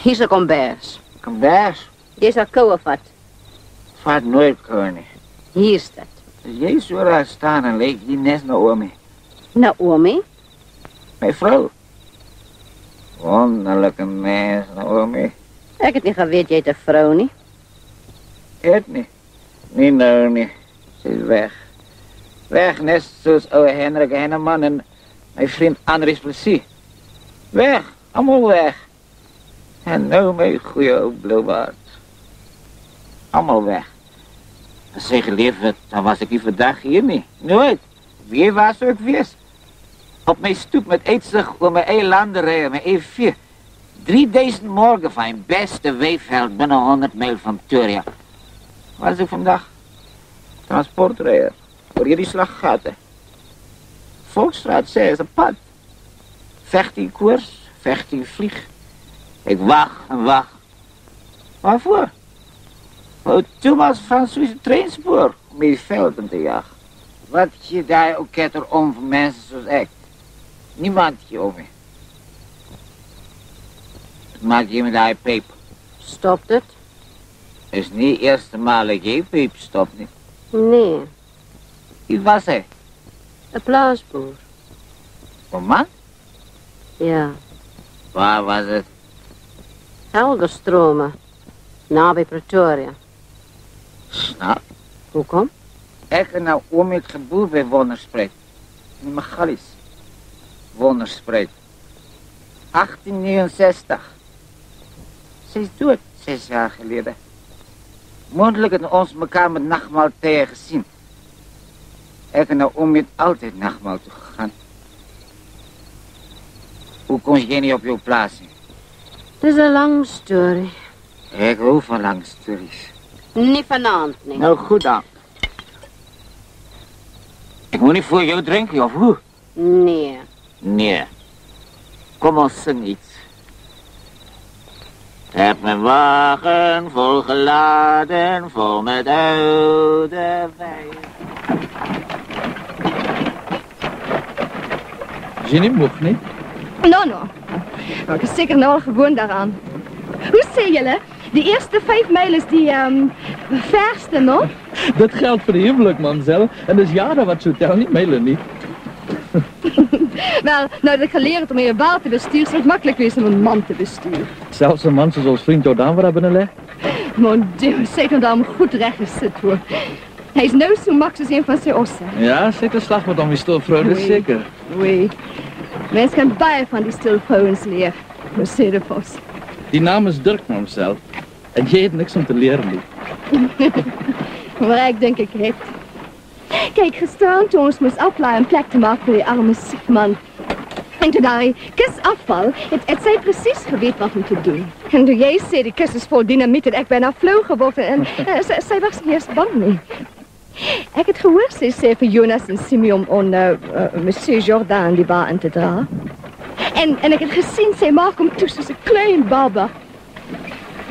Hier is 'n kombers. Kombers? Jy sal koue vat. Vat nooit koue nie. Hier is dit. As jy so daar staan en lyk die nes Naomi. Naomi? My vrou. Wonderlike mens, Naomi. Ek het nie geweet jy het 'n vrou nie. Het nie. Nie nou nie. Sy is weg. Weg, net soos ouwe Hendrik Henneman en my vriend Andries Plessis. Weg, allemaal weg. En nou my goeie ou Bloubaard. Allemaal weg. As sy geleef het, dan was ek nie vandag hier nie. Nooit. Wie waar sou ek wees? Op my stoep met uitsig oor my eie landerij en my eie vee. 3000 morgen van mijn beste weefveld binnen 100 mijl van Pretoria. Waar is ik vandaag? Transportrijder. Voor jullie slaggaten. Volksstraat 6, een pad. Vecht in koers, vecht in vlieg. Ik wacht en wacht. Waarvoor? Toen was van zo'n treinspoor om die velden te jagen. Wat je daar ook ketter om voor mensen zoals ik. Niemand je over. Het maakt je met die peep. Stopt het? Is niet de eerste maal dat je peep stopt, niet? Nee. Wie was hij? Een plaasboer. Een man? Ja. Waar was het? Helderstromen. Nabij Pretoria. Snap? Hoe kom? Ik heb nou om het geboel bij Wonderspreid. In Magalis. Wonderspreid. 1869. Ze is dood 6 jaar geleden. Mondelijk hebben ons elkaar met nachtmaal tegen gezien. Ik heb nou om het altijd nachtmaal toe gegaan. Hoe kon je niet op jouw plaats zien? Het is een lange story. Ik hou van lange stories. Niet vanavond, niet. Nou, goed dan. Ik moet niet voor jou drinken, of hoe? Nee. Nee. Kom ons zing iets. Heb mijn wagen vol geladen, vol met oude wijn. Is je niet moe, niet? No. Ik is zeker nou al gewoon daaraan. Hoe zei jullie? De eerste 5 mijl is die, verste, no? Dat geldt voor de huwelijk, mamzel. En dus jaren wat zo tel niet mailen niet. Wel, nou dat ik geleerd om je baal te besturen, is het makkelijk wees om een man te besturen. Zelfs een man zoals vriend Jordaan waar hebben leg. Mon dieu, zeg hem daar om goed recht gezet hoor. Hij is nou zo makkelijk als een van zijn ossen. Ja, zit een slag wat om je stilvrouw, dat is zeker. Oei. Mensen gaan bij van die stilvrouwens leren. Hoe zei de vos? Die naam is Dirk, mamzel. En jij hebt niks om te leren niet. Maar ik denk ik heb. Kijk, gestaan toen ons moest afladen een plek te maken voor die arme ziek man. En toen hij kus afval, het zij precies geweten wat om te doen. En toen jij zei, die kus is vol dynamiet en ik ben naar vloog geworden en zij was niet eens bang mee. Ik heb gehoord, ze zei voor Jonas en Simeon om monsieur Jordan die baan te dragen. En ik heb gezien, zij maakt hem tussen zijn klein baba.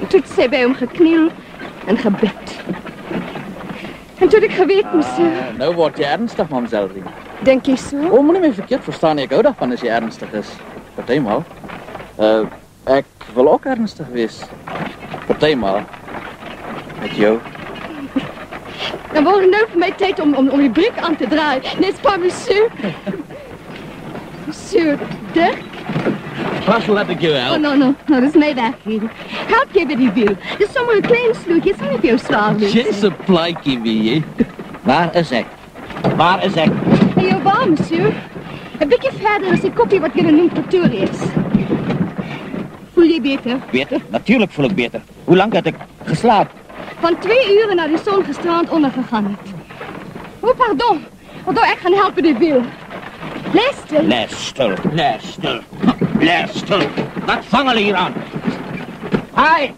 En toen zij bij hem geknield en gebed. En toen ik geweten ze... Nou wordt je ernstig, mamzel. Denk je zo? Oh, moet niet meer verkeerd verstaan. Ik hou daarvan als je ernstig is. Op eenmaal. Ik wil ook ernstig wezen. Op eenmaal. Met jou. Dan wordt het nu voor mij tijd om je blik aan te draaien. N'est-ce pas, monsieur? Monsieur Dirk? Pas laat ik je wel. Oh, no, dat is mijn werk. Help je bij die wiel. Het is zomaar een klein slootje, het is niet veel zwaar. Jezus plaatje wie je. Waar is ik? Waar is ik? En jouw waar, monsieur? Een beetje verder is die kopje wat jullie noemt Pretoria is. Voel je beter? Beter? Natuurlijk voel ik beter. Hoe lang had ik geslapen? Van 2 uren naar de zon gestrand ondergegaan. Oh, pardon. Waardoor ik ga helpen die wiel. Luister. Luister. Wat vangen jullie hier aan? Hé,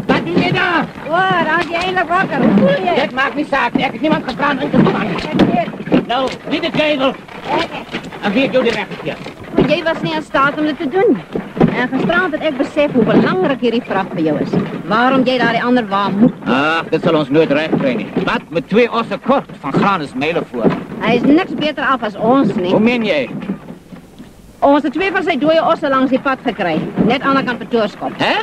wat doe je daar? Waar, had je eindelijk wakker? Hoe voel je? Dat maakt niet zaak. Ik heb niemand gevraagd in te vangen. Nou, niet de kevel. En wie heeft jou de weg gekeerd? Jij was niet in staat om dit te doen. En gestraald dat ik besef hoe belangrijk hierdie vraag voor jou is. Waarom jij daar die ander waan moet. Ach, dit zal ons nooit recht brengen. Wat? Met 2 ossen kort van Granus mailen voor. Hij is niks beter af als ons, niet? Hoe meen jij? Onze 2 van zijn dode ossen langs die pad gekregen. Net aan de kant van Toorskop. Hè?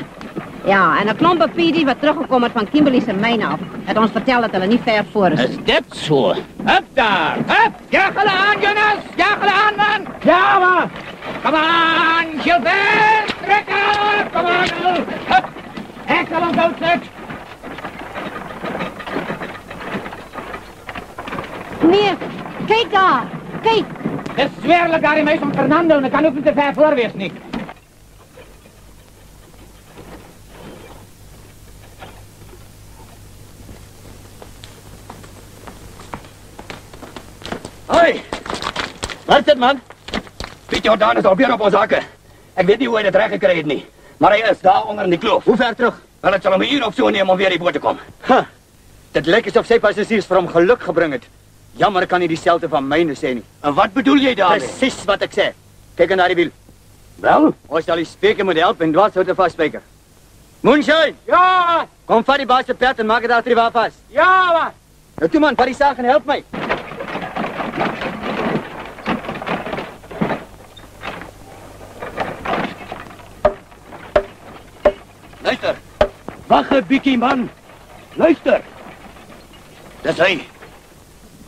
Ja, en een klomp papier wat teruggekomen van Kimberley's en mijn af. Het ons vertelt dat hij niet ver voor is. Is dit zo? Hup daar! Hup! Jaag hulle aan, Jonas! Jaag hulle aan, man! Ja, man! Kom aan, Gilbert! Trek af! Kom aan, hup! Ik zal ons uitzet! Meneer, kijk daar! Kijk! Het is zwerlijk daar in mij van Fernando en ik kan ook niet te ver voorwees, niet. Hoi! Waar is dit, man? Piet Jordaan is alweer op ons hakken. Ik weet niet hoe hij het recht gekregen niet. Maar hij is daar onder in die kloof. Hoe ver terug? Wel, het zal hem 1 uur of zo nemen om weer die boot te komen. Ha! Het lijkt alsof zij passagiers voor hem geluk gebrengt. Jammer kan hij diezelfde van mij zijn. En wat bedoel jij daarmee? Precies wat ik zei. Kijk naar die wiel. Wel? Ons zal die speker moeten helpen en dwars houden vastspijker. Moonshine! Ja! Kom vat die baas se perd en maak dit agter die wa vas. Ja, wat? Nou toe man, vat die saag en help my. Luister. Wag 'n bietjie man. Luister. Dis hy.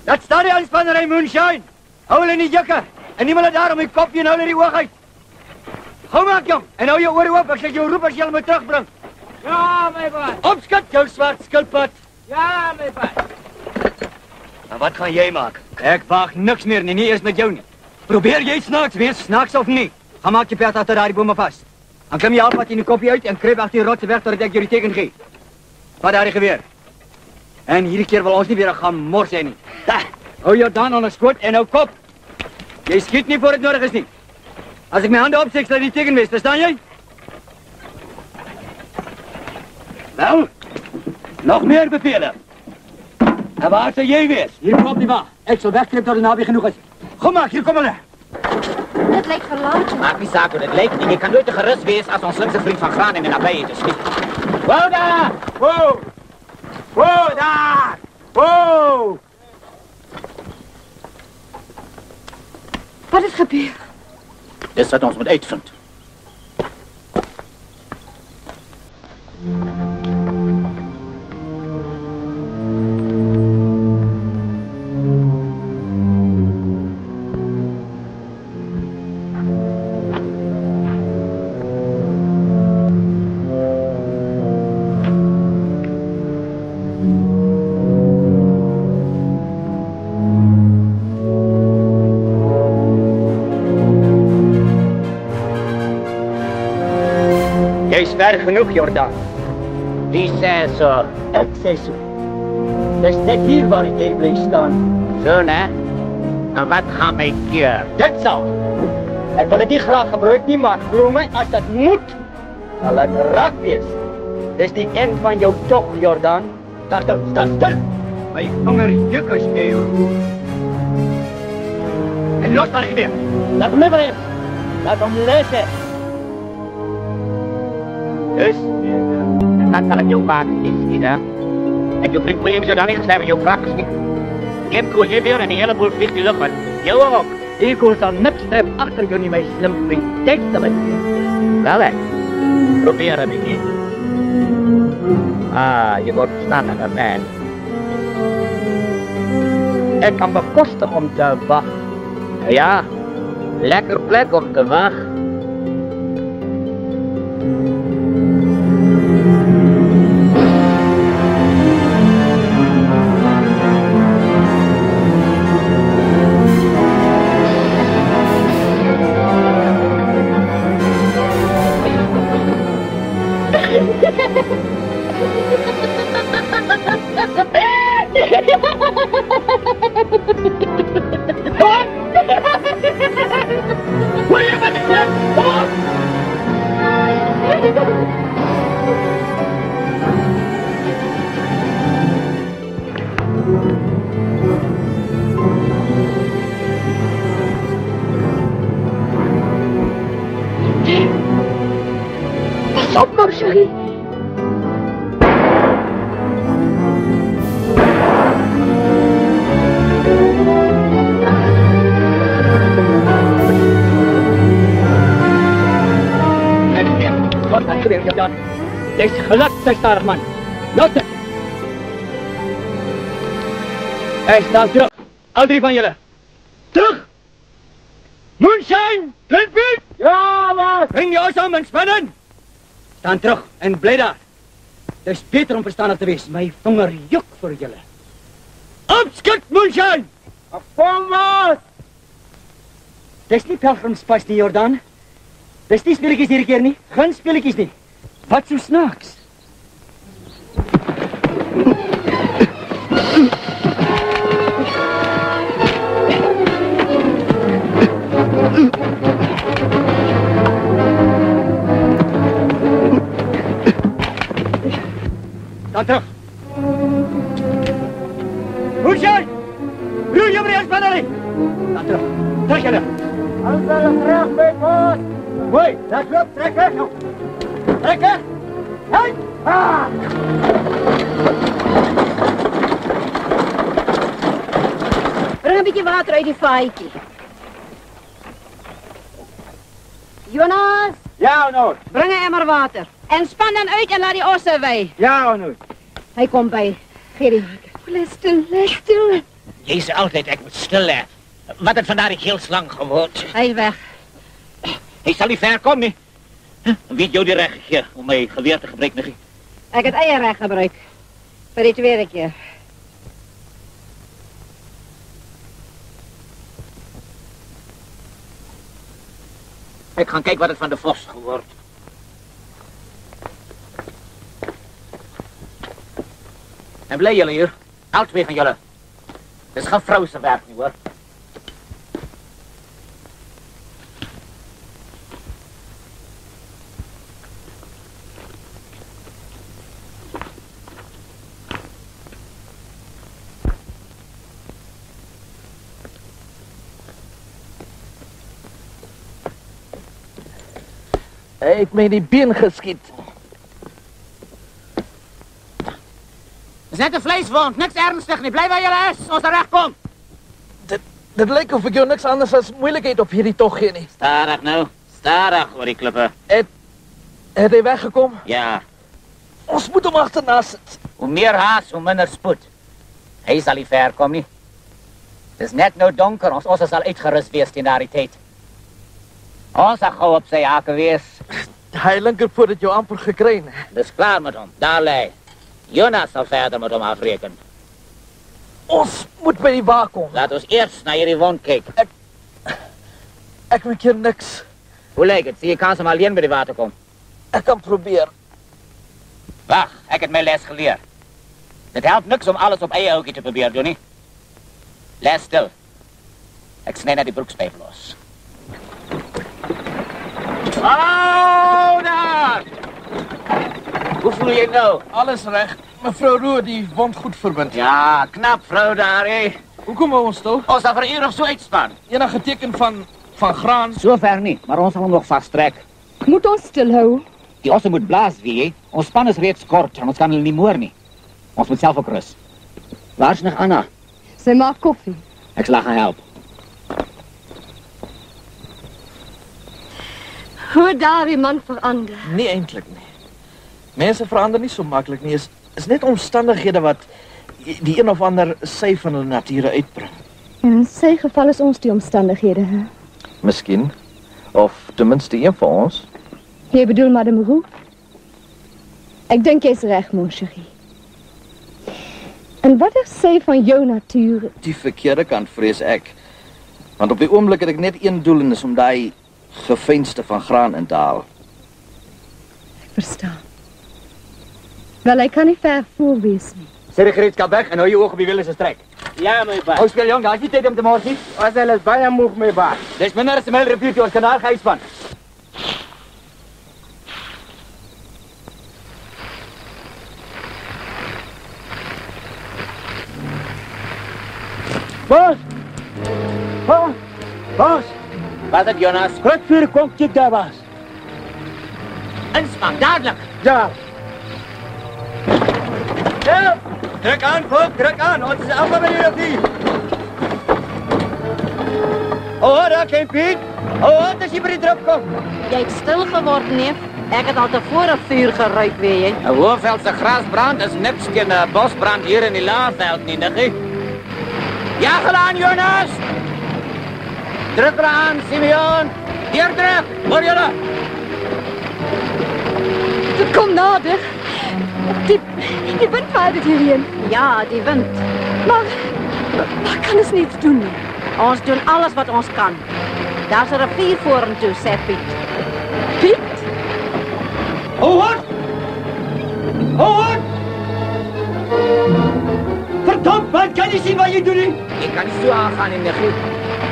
Dat staan die aanspannery Moonshine. Hou hulle in die jukke. En niemand daar om die kopie en hou hulle die oog uit. Gou maak jong. En hou jou ore oop, ek sê jou roep as jy hulle moet terugbring. Ja, my baas. Opskat jou swart skilpad. Ja, my baas. En wat gaan jy maak? Ek waag niks meer nie eens met jou nie. Probeer jy snaaks wees, snaaks of nie. Gaan maak jy perd agter daai bome vas. Dan klim jy halfpad in die kopie uit en kruip agter die rotse weg totdat ek jou die teken gee. Vat daai geweer. En hierdie keer wil ons nie weer gaan mors hê nie. Hou jou dan onder skoot en hou kop. Jy skiet nie voor dit nodig is nie. As ek my hande opsteek, sal die teken wees, verstaan jy? Wel, nog meer bevele. En waar sal jy wees? Hier kom die wa. Ek sal wegkruip tot dit naby genoeg is. Kom maar, hier kom hulle. Dit lyk verlaat. Maak nie saak hoe dit lyk nie. Jy kan nooit te gerus wees as ons slinkse vriend van Graan in die nabijheid is. Wow daar! Wow! Wow daar! Wow! Wat het gebeur? Dis wat ons moet uitvind. Jy's ver genoeg, Jordaan. Wie sê so? Ek sê so. Dis net hier waar jy bly staan. So, né? En wat gaan my keer? Dit sal. Ek wil dit nie graag gebruik nie, maar glo my, as dit moet, sal ek reg wees. Dis die eind van jou tog, Jordaan. Staan stil. My vinger juk as jy. En los maar weer. Laat hom never eens. Laat hom lees. Dus, dan kan ik jou maken, niet, hè? En je brengt problemen zo dan niet, schrijven jou praktisch niet. Ik heb koos je weer en een heleboel vliegt die lucht, maar jou ook. Ik hoor dan niks stijf achter jou niet, mijn slim vriend. Denk dat het. Wel, hè? Probeer een beetje. Ah, je wordt verstandiger, man. Ik kan bekosten om te wachten. Ja, lekker plek om te wachten. Pas op, Marjorie. Wat dan gebeur, Jordaan? Jy's geluk, starig man. Los dit. Hey, staan terug. Al drie van julle. Terug! Moonshine! Grindbeat! Ja, wat? Bring jou saam en spinnen! Staan terug en bly daar. Dis beter om verstandig te wees. My vinger juk vir julle. Opskik, Moonshine! Kom maar! Dis nie pelgrimspas nie, Jordaan. Dis nie speletjies hierdie keer nie. Geen speletjies nie. Wat so snaaks. Staan terug. Moonshine! Roei jou by die spannery! Staan terug. Terug julle. Alles terug, my boss! Mooi, dat loop, trek weg nou. Trek weg. Bring een beetje water uit die vaatje. Jonas! Ja, Noord. Breng een emmer water. En span dan uit en laat die ossen wij. Ja, Noord. Hij komt bij. Gerrie. Blijf stil. Jy is altyd, ek moet stil hê. Wat het vandaar heel slang geword? Hij is weg. Hy sal nie ver kom nie. Wie het jou die reg gegee om my geweer te gebruik, Niggie? Ik het eigen recht gebruik. Voor die tweede keer. Ek gaan kyk wat het van de Vos geword. En bly julle hier, al twee van julle. Dis geen vrou se werk nie, hoor. Hy het my in die been geskiet. Dis net 'n vleiswond, niks ernstig nie. Bly waar julle is, ons reg kom. Dit lyk of ek jou niks anders as moeilikheid op hierdie tog gee nie. Stadig nou, stadig oor die klippe. Het hy weggekom? Ja. Ons moet hom agterna sit. Hoe meer haas, hoe minder spoed. Hy sal nie ver kom nie. Dis net nou donker, ons osse sal uitgerus wees teen daardie tyd. Ons sal gou op sy hake wees. Hy linkerpoot het jou amper gekry. Dis klaar met hom, daar lê. Jonas sal verder met hom afreken. Ons moet by die wa kom. Laat ons eers na hierdie wond kyk. Ek weet hier niks. Hoe lyk het? Sien jy kans om alleen by die water kom? Ek kan probeer. Wag, ek het my les geleer. Dit help niks om alles op eie houtjie te probeer doen nie. Les stil. Ek sny net die broekspijp los. Hou daar! Hoe voel jy nou? Alles reg. Mevrou Rood, die wond goed verbind. Ja, knap vrou daar, hé. Hoekom hou ons stil? Ons sal vir 'n uur of so uitspan. Enige teken van graan? Sover nie, maar ons sal hom nog vasttrek. Moet ons stilhou? Die osse moet blaas, wie jy. Ons span is reeds kort en ons kan hulle nie moor nie. Ons moet self ook rus. Waar is nog Anna? Sy maak koffie. Ek sal haar help. Hoe het daar die man verander? Nee, eintlik nie. Mense verander nie so maklik nie. Is net omstandighede wat die een of ander sy van hulle nature uitbring. En in sy geval is ons die omstandighede, hè? Miskien. Of ten minste een van ons. Jy bedoel Madame Roux? Ek dink jy's reg, mon chéri. En wat is sy van jou natuur? Die verkeerde kant vrees ek. Want op die oomblik het ek net een doel en is om daai geveinste van graan in te haal. Ek verstaan. Wel, hy kan nie ver voor wees nie. Sit die gereedskap weg en hou jou oog op die wiele se strek. Ja, my baas. Hou speel jong, daar is nie tyd om te mors nie. Ons is baie moeg, my baas. Dis minder as 'n myl repuut, ons kan daar gehuispan. Bos! Bos! Wat het Jonas? Groot vuur kom kyk daar was. Inspan, dadelik. Ja. Ja, druk aan, Kok, druk aan. Ons is allemaal bij die rivier. Oh, daar, klein Piet. Oh, as jy by die druk kom. Jy het stil geword, neef. Ek het al tevore vuur geruik, weet jy. 'n Hoëveldse grasbrand is niks teen 'n bosbrand hier in die Laagveld nie, Niggie. Ja, gelaan, Jonas! Druk aan, Simeon! Hier druk, hoor julle? Dit kom nader. Die wind vaart dit hierheen. Ja, die wind. Maar kan ons niets doen nie? Ons doen alles wat ons kan. Daar's 'n rivier vorentoe, sê Piet. Piet? Oh, wat? Oh, wat? Verdomd, man, kan jy sien wat jy doen nie? Ek kan nie so aangaan nie, Niggie.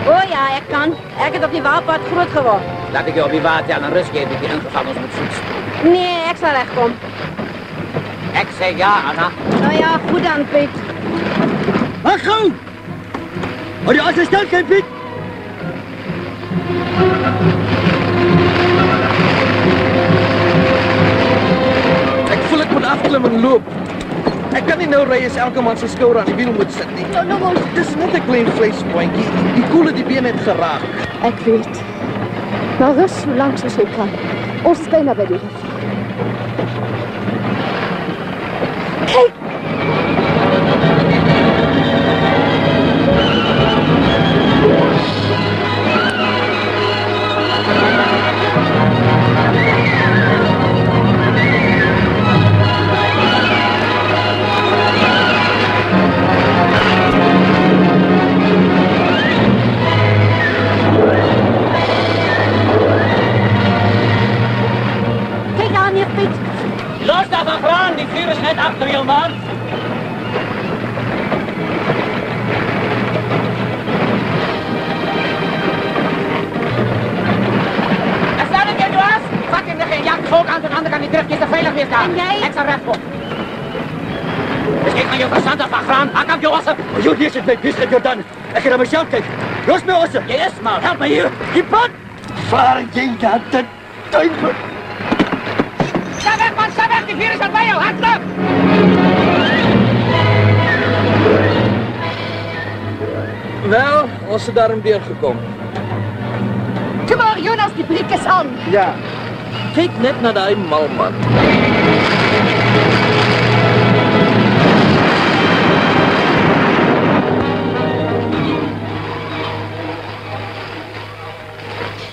O ja, ek kan. Ek het op die waterpad groot geword. Laat ek jou op die water aan 'n rus gee, die ingeval ons moet fiets. Nee, ek sal regkom. Ek sê ja, Anna. Nou ja, goed dan, Piet. Wag gou! Hou die asse stil, klein Piet. afklim en loop. Ek kan nie nou ry as elke man sy skouer aan die wiel moet sit nie. Nou, mos. Dis net 'n klein vleispointjie. Die koel het die been net geraak. Ek weet. Maar rus so lank soos jy kan. Ons is bijna by die rivier. Kyk! Los daar van Graan, die vuur is net achter jou, man. Es sei denn, du hast, fuck ihm nicht, jagt Volk an den anderen kann die Drift, die ist veilig wie es da. En jij? Ik zal recht op. Es geht van jou verstand af van Graan, hak op jou osse. Jo, hier zit mijn pistol, Jordan. Ik ga naar mezelf kijken. Los me osse. Jy is mal, help me hier. Die pad. Waar jij dat de duivel? Sta weg, man, sta weg, die vuur is al bij jou, hard terug. Wel, ons het daarom deurgekom. Kom maar, Jonas, die blik is aan. Ja. Kyk net na daai malman.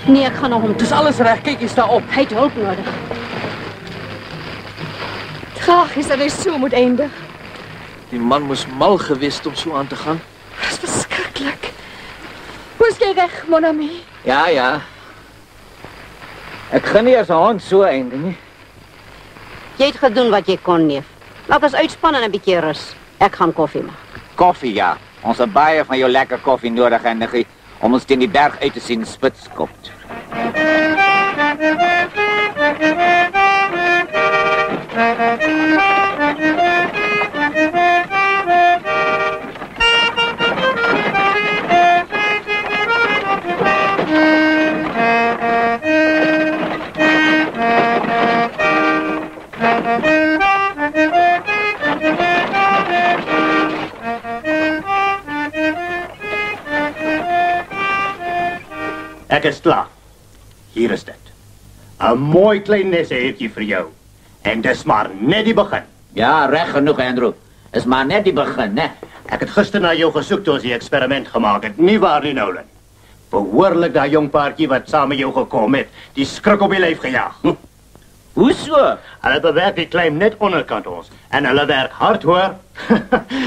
Nee, ek gaan na hom toe. Dis alles reg, kyk, jy sta op. Hy het hulp nodig. Graag is dat hy so moet eindig. Die man moes mal gewees het om so aan te gaan. Dat is verschrikkelijk. Hoe is jy reg, mon ami? Ja, ja. Ek gaan nie as 'n hond so eindig nie. Jy het gedoen wat jy kon, neef. Laat ons uitspan en 'n bietjie rus. Ek gaan koffie maak. Koffie, ja. Ons het baie van jou lekker koffie nodig, Henry, om ons teen die berg uit te sien spitskop. Ek is klaar. Hier is dit. 'n mooi klein neseetjie vir jou. En dis maar net die begin. Ja, reg genoeg, Andrew. Is maar net die begin, né? Ek het gister na jou gesoek toe ons die eksperiment gemaak het. Nie waar nie, Nolan? Behoorlik daai jong paartjie wat saam met jou gekom het, die skrik op die lyf gejaag. Hoe so? Hulle bewerk die claim net onderkant ons. En hulle werk hard, hoor.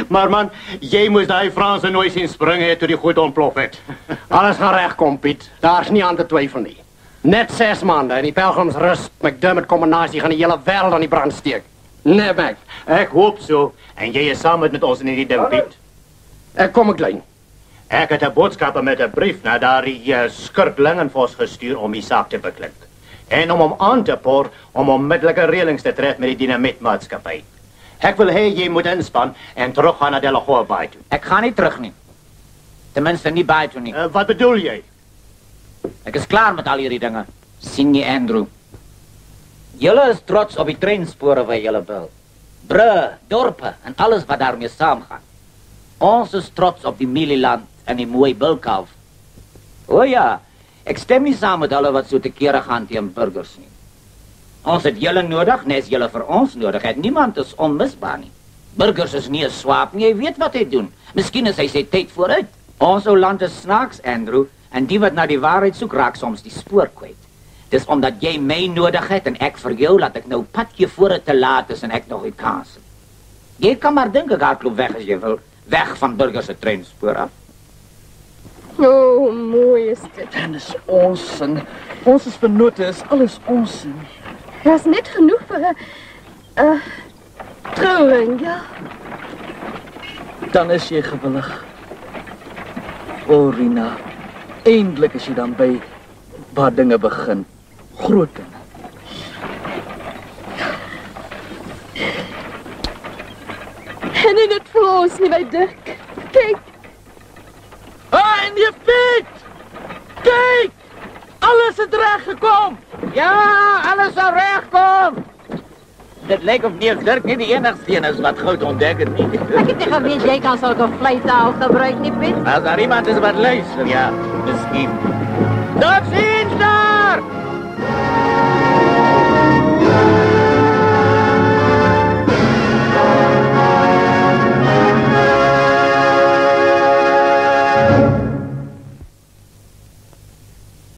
Maar man, jy moes daai Franse nooit sien spring het toe die goed ontplof het. Alles gaan regkom, Piet. Daar's nie aan te twyfel nie. Net 6 maande en die Pelgrimsrus McDermott kombinasie gaan die hele wêreld aan die brand steek. Nee, Mac. Ek hoop so. En jy is saam met ons in hierdie ding, Piet. Ek kom 'n klein. Ek het 'n boodskap met 'n brief na daardie skurk Lingenvos gestuur om die saak te beklink. En om hom aan te poor om onmiddellike reëlings te tref met die dinamietmaatskappy. Ek wil hê jy moet inspan en teruggaan na Delagoa Bay toe. Ek gaan nie terug nie. Ten minste nie Bay toe nie. Wat bedoel jy? Ek is klaar met al hierdie dinge. Sien jy, Andrew? Julle is trots op die treinspore waar julle bou. Brûe, dorpe en alles wat daarmee saamgaan. Ons is trots op die mielieland en die mooi bulkalf. O ja, ek stem nie saam met hulle wat so te kere gaan teen burgers nie. Ons het julle nodig, net as julle vir ons nodig het. Niemand is onmisbaar nie. Burgers is nie 'n swaap nie, jy weet wat hy doen. Miskien is hy sy tyd vooruit. Ons ou land is snaaks, Andrew, en die wat na die waarheid soek raak soms die spoor kwyt. Dis omdat jy my nodig het en ek vir jou laat ek nou padjie voor dit te laat is en ek nog 'n kans het. Jy kan maar dink ek hardloop weg as jy wil, weg van burgers se treinspoor af. Oh, mooi is dit. En dis ons en ons is vennote, is alles ons. Dat is net genoeg vir 'n trouwring, ja. Dan is jy gewillig. O, Rina, eindelijk is jy dan by waar dinge begin. Groot dinge. En in het vir ons nie, my Dirk. Kyk. Ah, en jy Piet! Kyk! Alles het reg gekom! Ja, alles sal regkom. Dit lijkt of meneer Dirk niet de enigste is wat goed ontdekken niet. Ek het nie geweet jy kan sulke vleitaal gebruik nie, Piet. Als daar iemand is wat luister, ja, misschien. Tot ziens daar!